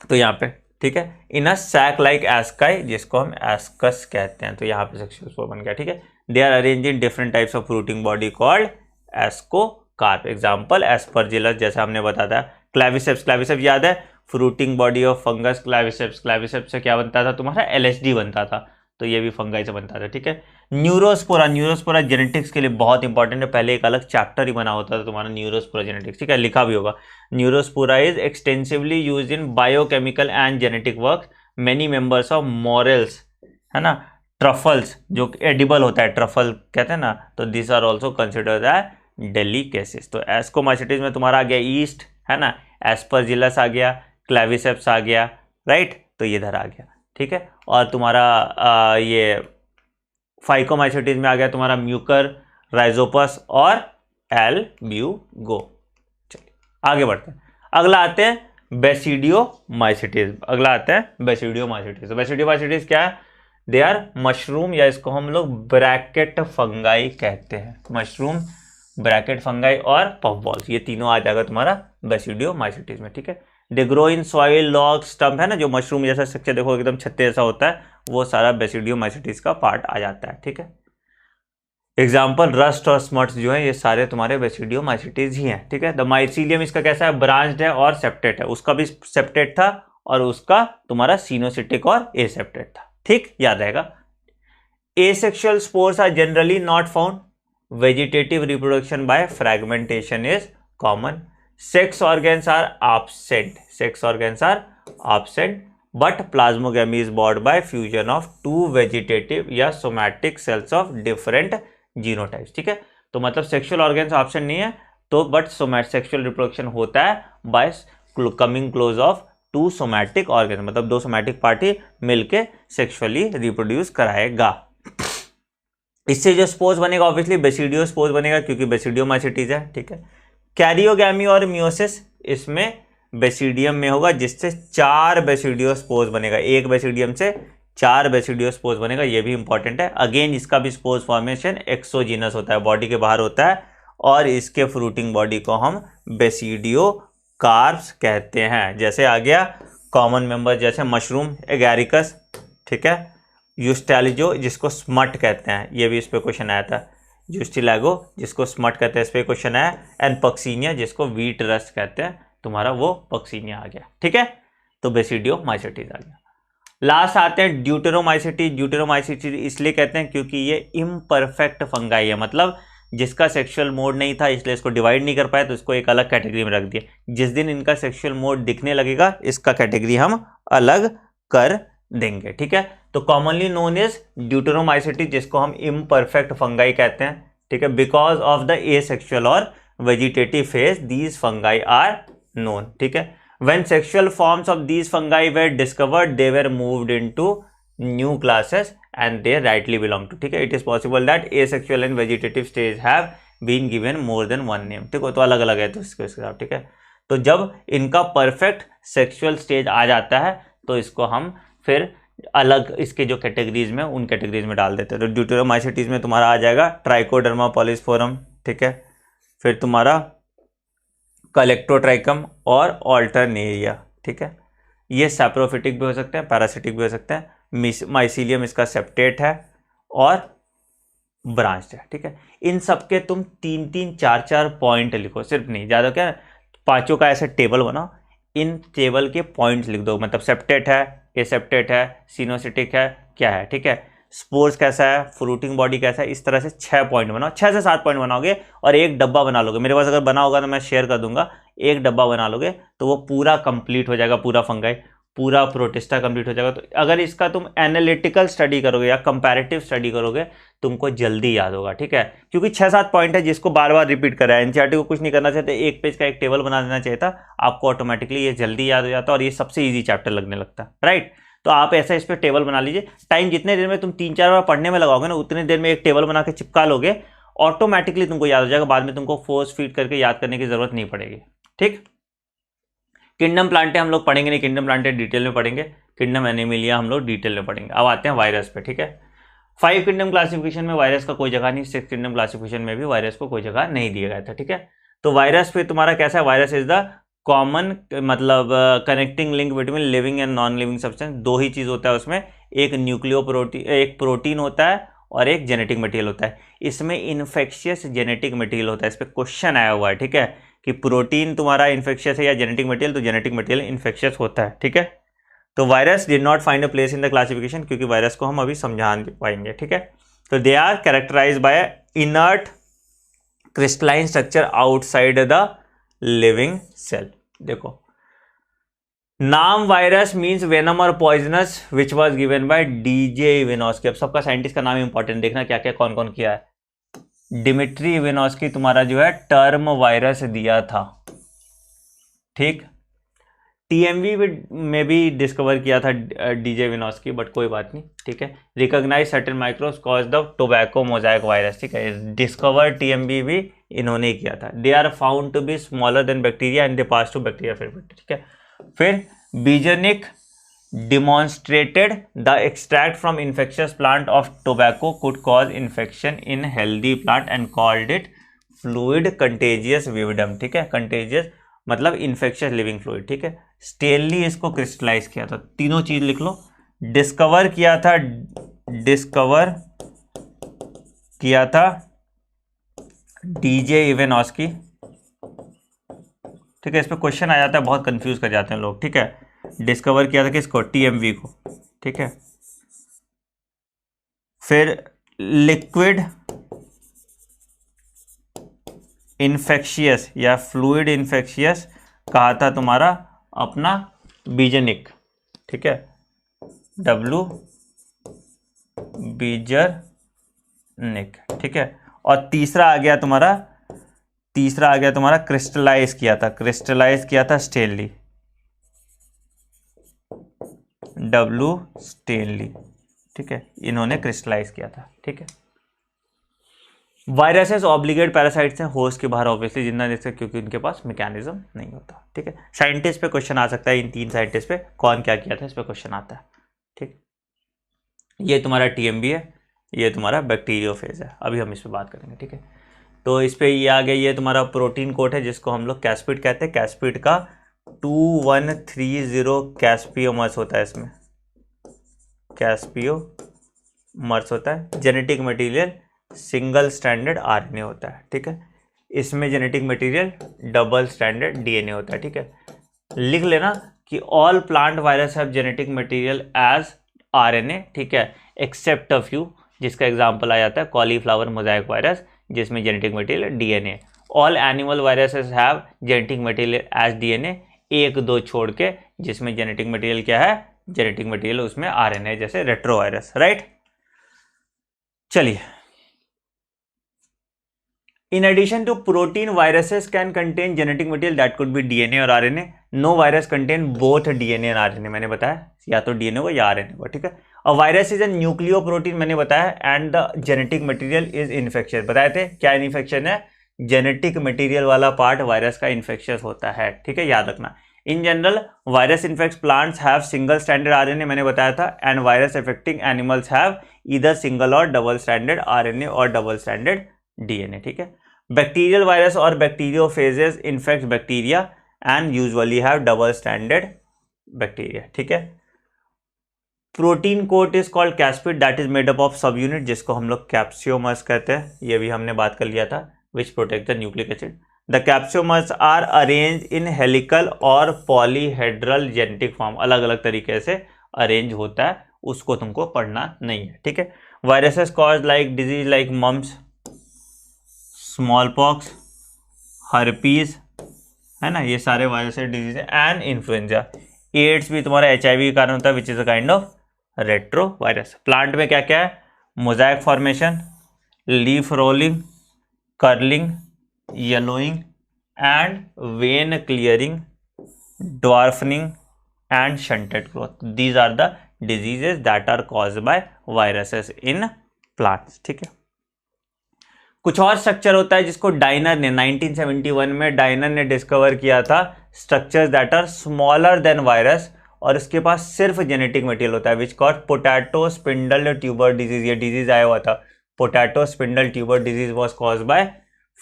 S1: तो यहाँ पे ठीक है, इन अ सैक लाइक एस्काई, जिसको हम एस्कस कहते हैं, तो यहाँ पे सेक्सुअल स्पोर बन गया। ठीक है, they are arrange in different types of fruiting body called ascocarp. Example Aspergillus, जैसा हमने बताया था। क्लैविसेप्स, क्लैविसेप्स याद है, fruiting body of fungus Claviceps. Claviceps से क्या बनता था तुम्हारा, LSD बनता था, तो ये भी फंगाई से बनता था। ठीक है, न्यूरोस्पोरा, न्यूरोस्पोरा जेनेटिक्स के लिए बहुत इंपॉर्टेंट है, पहले एक अलग चैप्टर ही बना होता था तुम्हारा न्यूरोस्पोरा जेनेटिक्स। ठीक है, लिखा भी होगा। Neurospora is extensively used in biochemical and genetic work. Many members of Morales है ना, ट्रफल्स जो एडिबल होता है, ट्रफल कहते हैं ना, तो this are also considered as delicacies. तो एस्कोमाइसिटीज में तुम्हारा आ गया ईस्ट है ना, एस्परजिलस आ गया, क्लैविसेप्स आ गया, राइट, तो ये इधर आ गया। ठीक है, और तुम्हारा ये फाइकोमाइसिटीज में आ गया तुम्हारा म्यूकर, राइजोपस और एल्ब्यूगो। चलिए आगे बढ़ते हैं, अगला आते हैं बेसिडियोमाइसिटीज। अगला आता है बेसिडियोमाइसिटीज। बेसिडियोमाइसिटीज क्या है, दे आर मशरूम, या इसको हम लोग ब्रैकेट फंगाई कहते हैं। मशरूम, ब्रैकेट फंगाई और पफबॉल्स, ये तीनों आ जाएगा तुम्हारा बेसिडियोमाइसिटीज में। ठीक है, they grow in soil, log, stump है ना, जो मशरूम जैसा स्ट्रक्चर देखो एकदम छत्ते जैसा होता है, वो सारा बेसिडियोमाइसिटीज का पार्ट आ जाता है। ठीक है, एग्जाम्पल रस्ट और स्मट्स जो है ये सारे तुम्हारे बेसिडियोमाइसिटीज ही हैं। ठीक है, द माइसीलियम इसका कैसा है, ब्रांच्ड है और सेप्टेट है, उसका भी सेप्टेट था और उसका तुम्हारा सिनोसिटिक और एसेप्टेट था। ठीक, याद रहेगा। Asexual spores are generally not found, vegetative reproduction by fragmentation is common, sex organs are absent, sex organs are absent, but plasmogamy is brought by fusion of two vegetative या somatic cells of different genotypes। ठीक है, तो मतलब sexual organs absent नहीं है, तो but sexual reproduction होता है by coming close of to somatic organ, मतलब दो सोमैटिक पार्टी मिलके सेक्सुअली रिप्रोड्यूस कराएगा। इससे जो स्पोर्स बनेगा ऑब्वियसली बेसिडियो स्पोर्स बनेगा, क्योंकि बेसिडियोमाइसिटीज है। ठीक है, कैरियोगैमी और मियोसिस इसमें बेसिडियम में होगा, जिससे 4 बेसिडियो स्पोर्स बनेगा, एक बेसिडियम से 4 बेसिडियो स्पोर्स बनेगा, ये भी इंपॉर्टेंट है। अगेन इसका भी स्पोर्स फॉर्मेशन एक्सोजीनस होता है, बॉडी के बाहर होता है, और इसके फ्रूटिंग बॉडी को हम बेसिडियो कार्प्स कहते हैं। जैसे आ गया कॉमन मेंबर जैसे मशरूम एगैरिकस, ठीक है, यूस्टैलिजो जिसको स्मट कहते हैं, ये भी इस पे क्वेश्चन आया था, यूस्टिलागो जिसको स्मट कहते हैं, इस पे क्वेश्चन आया, एंड पक्सीनिया जिसको व्हीट रस्ट कहते हैं, तुम्हारा वो पक्सीनिया आ गया, ठीक है। तो बेसिडियोमाइसीटीज आ गया। लास्ट आते हैं ड्यूटेरोमाइसीटीज। ड्यूटेरोमाइसीटीज इसलिए कहते हैं क्योंकि ये इम्परफेक्ट फंगाई है, मतलब जिसका सेक्सुअल मोड नहीं था इसलिए इसको डिवाइड नहीं कर पाए, तो इसको एक अलग कैटेगरी में रख दिया। जिस दिन इनका सेक्सुअल मोड दिखने लगेगा इसका कैटेगरी हम अलग कर देंगे, ठीक है। तो कॉमनली नोन इज ड्यूटेरोमाइसीटीज, जिसको हम इम्परफेक्ट फंगाई कहते हैं, ठीक है, बिकॉज ऑफ द एसेक्सुअल और vegetative phase these fungi are known, ठीक है। When sexual forms of these fungi were discovered, they were moved into new classes and they rightly belong to, ठीक है। It is possible that asexual and vegetative stage have been given more than one name, ठीक है, तो अलग अलग है तो इसके साथ, ठीक है। तो जब इनका परफेक्ट सेक्सुअल स्टेज आ जाता है तो इसको हम फिर अलग इसके जो कैटेगरीज में उन कैटेगरीज में डाल देते हैं। तो ड्यूटेरोमाइसीटीज में तुम्हारा आ जाएगा ट्राइकोडर्मा पॉलिस्फोरम, ठीक है, फिर तुम्हारा कलेक्टोट्राइकम और ऑल्टरनेरिया, ठीक है। ये सैप्रोफिटिक भी हो सकते हैं, पैरासिटिक भी हो सकते हैं। माइसीलियम इसका सेप्टेट है और ब्रांच्ड है, ठीक है। इन सब के तुम 3-3, 4-4 पॉइंट लिखो, सिर्फ नहीं ज़्यादा, क्या पांचों का ऐसे टेबल बनाओ, इन टेबल के पॉइंट्स लिख दो, मतलब सेप्टेट है, एसेप्टेट है, सिनोसिटिक है, क्या है, ठीक है, स्पोर्स कैसा है, फ्रूटिंग बॉडी कैसा है, इस तरह से 6 पॉइंट बनाओ, 6 से 7 पॉइंट बनाओगे और एक डब्बा बना लोगे। मेरे पास अगर बना होगा तो मैं शेयर कर दूंगा, एक डब्बा बना लोगे तो वो पूरा कंप्लीट हो जाएगा, पूरा फंगाई, पूरा प्रोटिस्टा कंप्लीट हो जाएगा। तो अगर इसका तुम एनालिटिकल स्टडी करोगे या कंपैरेटिव स्टडी करोगे तुमको जल्दी याद होगा, ठीक है, क्योंकि 6-7 पॉइंट है जिसको बार बार रिपीट करा है। एनसीईआरटी को कुछ नहीं करना चाहते, एक पेज का एक टेबल बना देना चाहिए था, आपको ऑटोमेटिकली ये जल्दी याद हो जाता है और ये सबसे ईजी चैप्टर लगने लगता है, राइट। तो आप ऐसा इस पर टेबल बना लीजिए, टाइम जितने देर में तुम 3-4 बार पढ़ने में लगाओगे ना उतने देर में एक टेबल बना के चिपका लोगे, ऑटोमेटिकली तुमको याद हो जाएगा, बाद में तुमको फोर्स फीड करके याद करने की जरूरत नहीं पड़ेगी, ठीक। किंगडम प्लांटे हम लोग पढ़ेंगे नहीं, किंगडम प्लांटे डिटेल में पढ़ेंगे, किंगडम एनिमिलिया हम लोग डिटेल में पढ़ेंगे। अब आते हैं वायरस पे, ठीक है। 5 किंगडम क्लासिफिकेशन में वायरस का कोई जगह नहीं, 6 किंगडम क्लासिफिकेशन में भी वायरस को कोई जगह नहीं दिया गया था, ठीक है। तो वायरस पे तुम्हारा कैसा है, वायरस इज द कॉमन, मतलब connecting link between living and non living substance. दो ही चीज होता है उसमें, एक न्यूक्लियो प्रोटीन, एक प्रोटीन होता है और एक जेनेटिक मटेरियल होता है। इसमें इन्फेक्शियस जेनेटिक मटेरियल होता है, इस पर क्वेश्चन आया हुआ है, ठीक है, कि प्रोटीन तुम्हारा इन्फेक्शियस है या जेनेटिक मटेरियल, तो जेनेटिक मटेरियल इन्फेक्शियस होता है, ठीक है। तो virus did not find a place in the classification, क्योंकि वायरस को हम अभी समझा पाएंगे, ठीक है। तो they are characterize by inert crystalline structure outside the living cell. देखो नाम वायरस मीन्स वेनम और poisonous which was given by D J Ivanowsky. अब सबका साइंटिस्ट का नाम इंपॉर्टेंट, देखना क्या क्या कौन कौन किया है। डिमिट्री इवेनॉस्की तुम्हारा जो है टर्म वायरस दिया था, ठीक। टीएमवी में भी डिस्कवर किया था डीजे इवेनॉस्की, बट कोई बात नहीं, ठीक है। Recognise certain microbes cause the tobacco mosaic virus, ठीक है, डिस्कवर टीएमवी भी इन्होंने किया था। They are found to be smaller than bacteria and they pass to bacteria, ठीक है। फिर बीजनिक demonstrated the extract from infectious plant of tobacco could cause infection in healthy plant and called it fluid contagious vividum, ठीक है, contagious मतलब infectious living fluid, ठीक है। Stanley इसको crystallise किया था, तीनों चीज लिख लो। डिस्कवर किया था डीजे इवेनॉस्की, ठीक है। इस पर क्वेश्चन आ जाता है, बहुत कंफ्यूज कर जाते हैं लोग, ठीक है। डिस्कवर किया था किसको, टीएमवी को, ठीक है। फिर लिक्विड इन्फेक्शियस या फ्लूइड इन्फेक्शियस कहा था तुम्हारा अपना बीजनिक, ठीक है, डब्लू बीजनिक, ठीक है। और तीसरा आ गया तुम्हारा क्रिस्टलाइज किया था स्टेनली, डब्लू स्टेनली, ठीक है, इन्होंने क्रिस्टलाइज किया था, ठीक है। वायरसेस ऑब्लिगेट पैरासाइट्स हैं, होस्ट के बाहर ऑब्वियसली जिंदा देख सकते, क्योंकि उनके पास मैकेनिज्म नहीं होता, ठीक है। साइंटिस्ट पे क्वेश्चन आ सकता है, इन 3 साइंटिस्ट पे कौन क्या किया था, इस पे क्वेश्चन आता है, ठीक। ये तुम्हारा टीएमबी है, ये तुम्हारा बैक्टीरियोफेज है। अभी हम इस पर बात करेंगे, ठीक है। तो इस पे ये आ गया, ये तुम्हारा प्रोटीन कोट है जिसको हम लोग कैस्पिड कहते हैं। कैस्पिड का 2130 कैस्पियोमर्स होता है, इसमें कैस्पियोमर्स होता है। Genetic material single standard RNA होता है, ठीक है। इसमें genetic material double standard DNA होता है, ठीक है। लिख लेना कि all plant virus have genetic material as RNA, ठीक है, एक्सेप्ट अ फ्यू, जिसका एग्जांपल आ जाता है कॉलीफ्लावर मोजाइक वायरस जिसमें genetic material DNA. All animal viruses have genetic material as DNA, एक दो छोड़ के जिसमें जेनेटिक मटेरियल क्या है, जेनेटिक मटेरियल उसमें आरएनए, जैसे रेट्रोवायरस, राइट। चलिए, In addition to protein, viruses can contain genetic material that could be DNA और RNA. No virus contain both DNA and RNA. मैंने बताया या तो DNA को या RNA को, ठीक है। A virus is a nucleoprotein, मैंने बताया, and the genetic material is infectious. बताए थे क्या इन्फेक्शन है, जेनेटिक मटेरियल वाला पार्ट वायरस का इन्फेक्शियस होता है, ठीक है, याद रखना। In general virus infects plants have single standard RNA, मैंने बताया था, and virus affecting animals have either single और डबल स्टैंडर्ड आरएनए और डबल स्टैंडर्ड डीएनए, ठीक है। बैक्टीरियल वायरस और bacteriophages infect bacteria and usually have double standard bacteria, ठीक है। Protein coat is called capsid, that is made up of सब unit जिसको हम लोग कैप्सियोमर्स कहते हैं, ये भी हमने बात कर लिया था, which protect the nucleic acid. The capsomeres are arrange in helical और पॉलीहेड्रल जेनेटिक फॉर्म, अलग अलग तरीके से अरेंज होता है, उसको तुमको पढ़ना नहीं है, ठीक है। Viruses cause like disease like mumps, small pox, herpes, है ना, ये सारे वायरसेस डिजीज है, एंड इन्फ्लुएंजा। एड्स भी तुम्हारा HIV के कारण होता है, which is a kind of retro virus. Plant में क्या क्या है, mosaic formation, leaf rolling, curling, yellowing and vein clearing, dwarfing and stunted growth. These are the diseases that are caused by viruses in plants, ठीक है। कुछ और structure होता है जिसको डाइनर ने 1971 में डाइनर ने डिस्कवर किया था, structures that are smaller than virus, और इसके पास सिर्फ जेनेटिक मटेरियल होता है, which called potato spindle tuber disease. ये डिजीज आया हुआ था, potato spindle tuber disease was caused by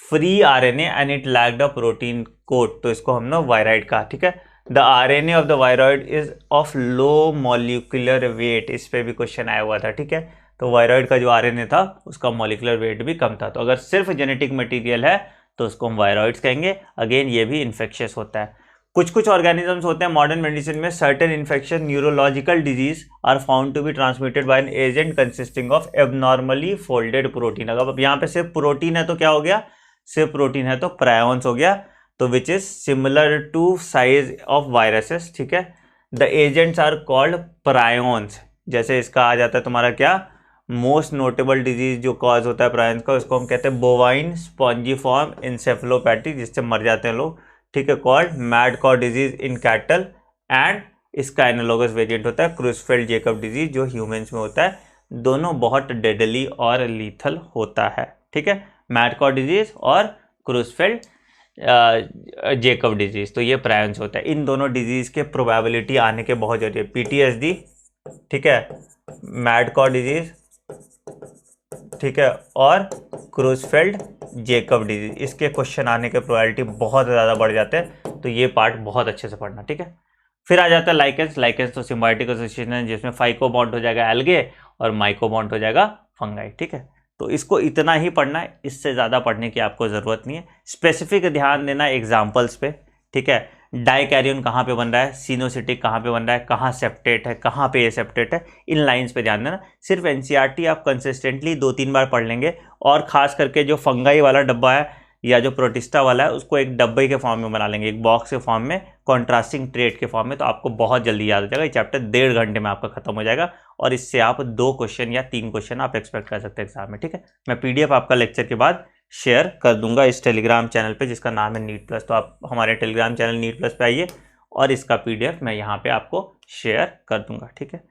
S1: free RNA and it lacked a protein coat, तो इसको हमने वायराइड कहा, ठीक है। The RNA of the viroid is of low molecular weight, इस पे भी क्वेश्चन आया हुआ था, ठीक है। तो वायरॉइड का जो आरएनए था उसका मॉलिक्यूलर वेट भी कम था, तो अगर सिर्फ जेनेटिक मटेरियल है तो उसको हम वायरॉइड्स कहेंगे। अगेन ये भी इन्फेक्शियस होता है। कुछ कुछ ऑर्गेनिजम्स होते हैं मॉडर्न मेडिसिन में, certain infection neurological disease are found to be transmitted by an agent consisting of abnormally folded protein. अगर अब यहाँ पे सिर्फ प्रोटीन है तो क्या हो गया, सिर्फ प्रोटीन है तो प्रायोन्स हो गया, तो which is similar to size of viruses, ठीक है। The agents are called prions, जैसे इसका आ जाता है तुम्हारा क्या, मोस्ट नोटेबल डिजीज जो कॉज होता है प्रायंस का, उसको हम कहते हैं बोवाइन स्पॉन्जीफॉर्म इंसेफेलोपैथी, जिससे मर जाते हैं लोग, ठीक है, कॉल्ड मैड कॉ डिजीज इन कैटल, एंड इसका एनालोगस वेरिएंट होता है क्रूसफेल्ड जेकब डिजीज जो ह्यूमंस में होता है। दोनों बहुत डेडली और लीथल होता है, ठीक है, मैड कॉ डिजीज और क्रूसफेल्ड जेकब डिजीज, तो ये प्रायंस होता है। इन दोनों डिजीज के प्रोबेबिलिटी आने के बहुत जरूरी है, PTSD, ठीक है, मैड कॉ डिजीज, ठीक है, और क्रूसफेल्ड जेकब डिजीज, इसके क्वेश्चन आने के प्रोबेबिलिटी बहुत ज़्यादा बढ़ जाते हैं, तो ये पार्ट बहुत अच्छे से पढ़ना, ठीक है। फिर आ जाता है लाइकेंस। लाइकेंस तो सिम्बायोटिक एसोसिएशन है जिसमें फाइको बॉन्ड हो जाएगा एल्गे और माइको बॉन्ड हो जाएगा फंगाई, ठीक है। तो इसको इतना ही पढ़ना है, इससे ज़्यादा पढ़ने की आपको ज़रूरत नहीं है। स्पेसिफिक ध्यान देना एग्जाम्पल्स पे, ठीक है। डाइकैरियन कहाँ पे बन रहा है, सिनोसिटिक कहाँ पे बन रहा है, कहाँ सेप्टेट है, कहाँ पे एसेप्टेट है, इन लाइंस पे ध्यान देना। सिर्फ एनसीईआरटी आप कंसिस्टेंटली 2-3 बार पढ़ लेंगे, और खास करके जो फंगाई वाला डब्बा है या जो प्रोटिस्टा वाला है उसको एक डब्बे के फॉर्म में बना लेंगे, एक बॉक्स के फॉर्म में, कॉन्ट्रास्टिंग ट्रेट के फॉर्म में, तो आपको बहुत जल्दी याद हो जाएगा। ये चैप्टर 1.5 घंटे में आपका खत्म हो जाएगा, और इससे आप 2 क्वेश्चन या 3 क्वेश्चन आप एक्सपेक्ट कर सकते हैं एग्जाम में, ठीक है। मैं PDF आपका लेक्चर के बाद शेयर कर दूंगा इस टेलीग्राम चैनल पे जिसका नाम है नीट प्लस, तो आप हमारे टेलीग्राम चैनल नीट प्लस पे आइए और इसका PDF मैं यहाँ पे आपको शेयर कर दूंगा, ठीक है।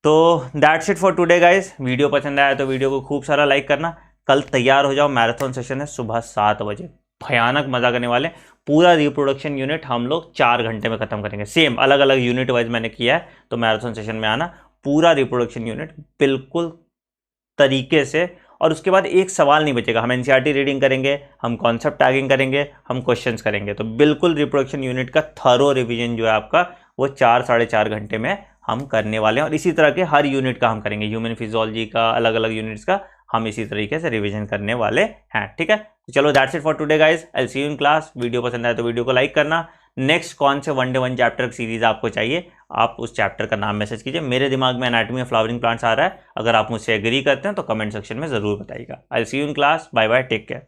S1: तो that's it for today guys. Video पसंद आया तो वीडियो को खूब सारा लाइक करना। कल तैयार हो जाओ, मैराथन सेशन है सुबह 7 बजे, भयानक मजा करने वाले। पूरा रिप्रोडक्शन यूनिट हम लोग 4 घंटे में खत्म करेंगे, सेम अलग अलग यूनिट वाइज मैंने किया है, तो मैराथन सेशन में आना। पूरा रिप्रोडक्शन यूनिट बिल्कुल तरीके से, और उसके बाद एक सवाल नहीं बचेगा। हम एनसीईआरटी रीडिंग करेंगे, हम कॉन्सेप्ट टैगिंग करेंगे, हम क्वेश्चंस करेंगे। तो बिल्कुल रिप्रोडक्शन यूनिट का थरो रिवीजन जो है आपका वो 4-4.5 घंटे में हम करने वाले हैं। और इसी तरह के हर यूनिट का हम करेंगे, ह्यूमन फिजियोलॉजी का, अलग अलग यूनिट्स का हम इसी तरीके से रिवीजन करने वाले हैं। ठीक है, तो चलो that's it for today guys, I will see you in class. Video पसंद आए तो वीडियो को लाइक करना। नेक्स्ट कौन से 1 डे 1 चैप्टर की सीरीज आपको चाहिए, आप उस चैप्टर का नाम मैसेज कीजिए। मेरे दिमाग में एनाटॉमी ऑफ फ्लावरिंग प्लांट्स आ रहा है, अगर आप मुझसे एग्री करते हैं तो कमेंट सेक्शन में जरूर बताइएगा। I will see you in class, bye bye, take care.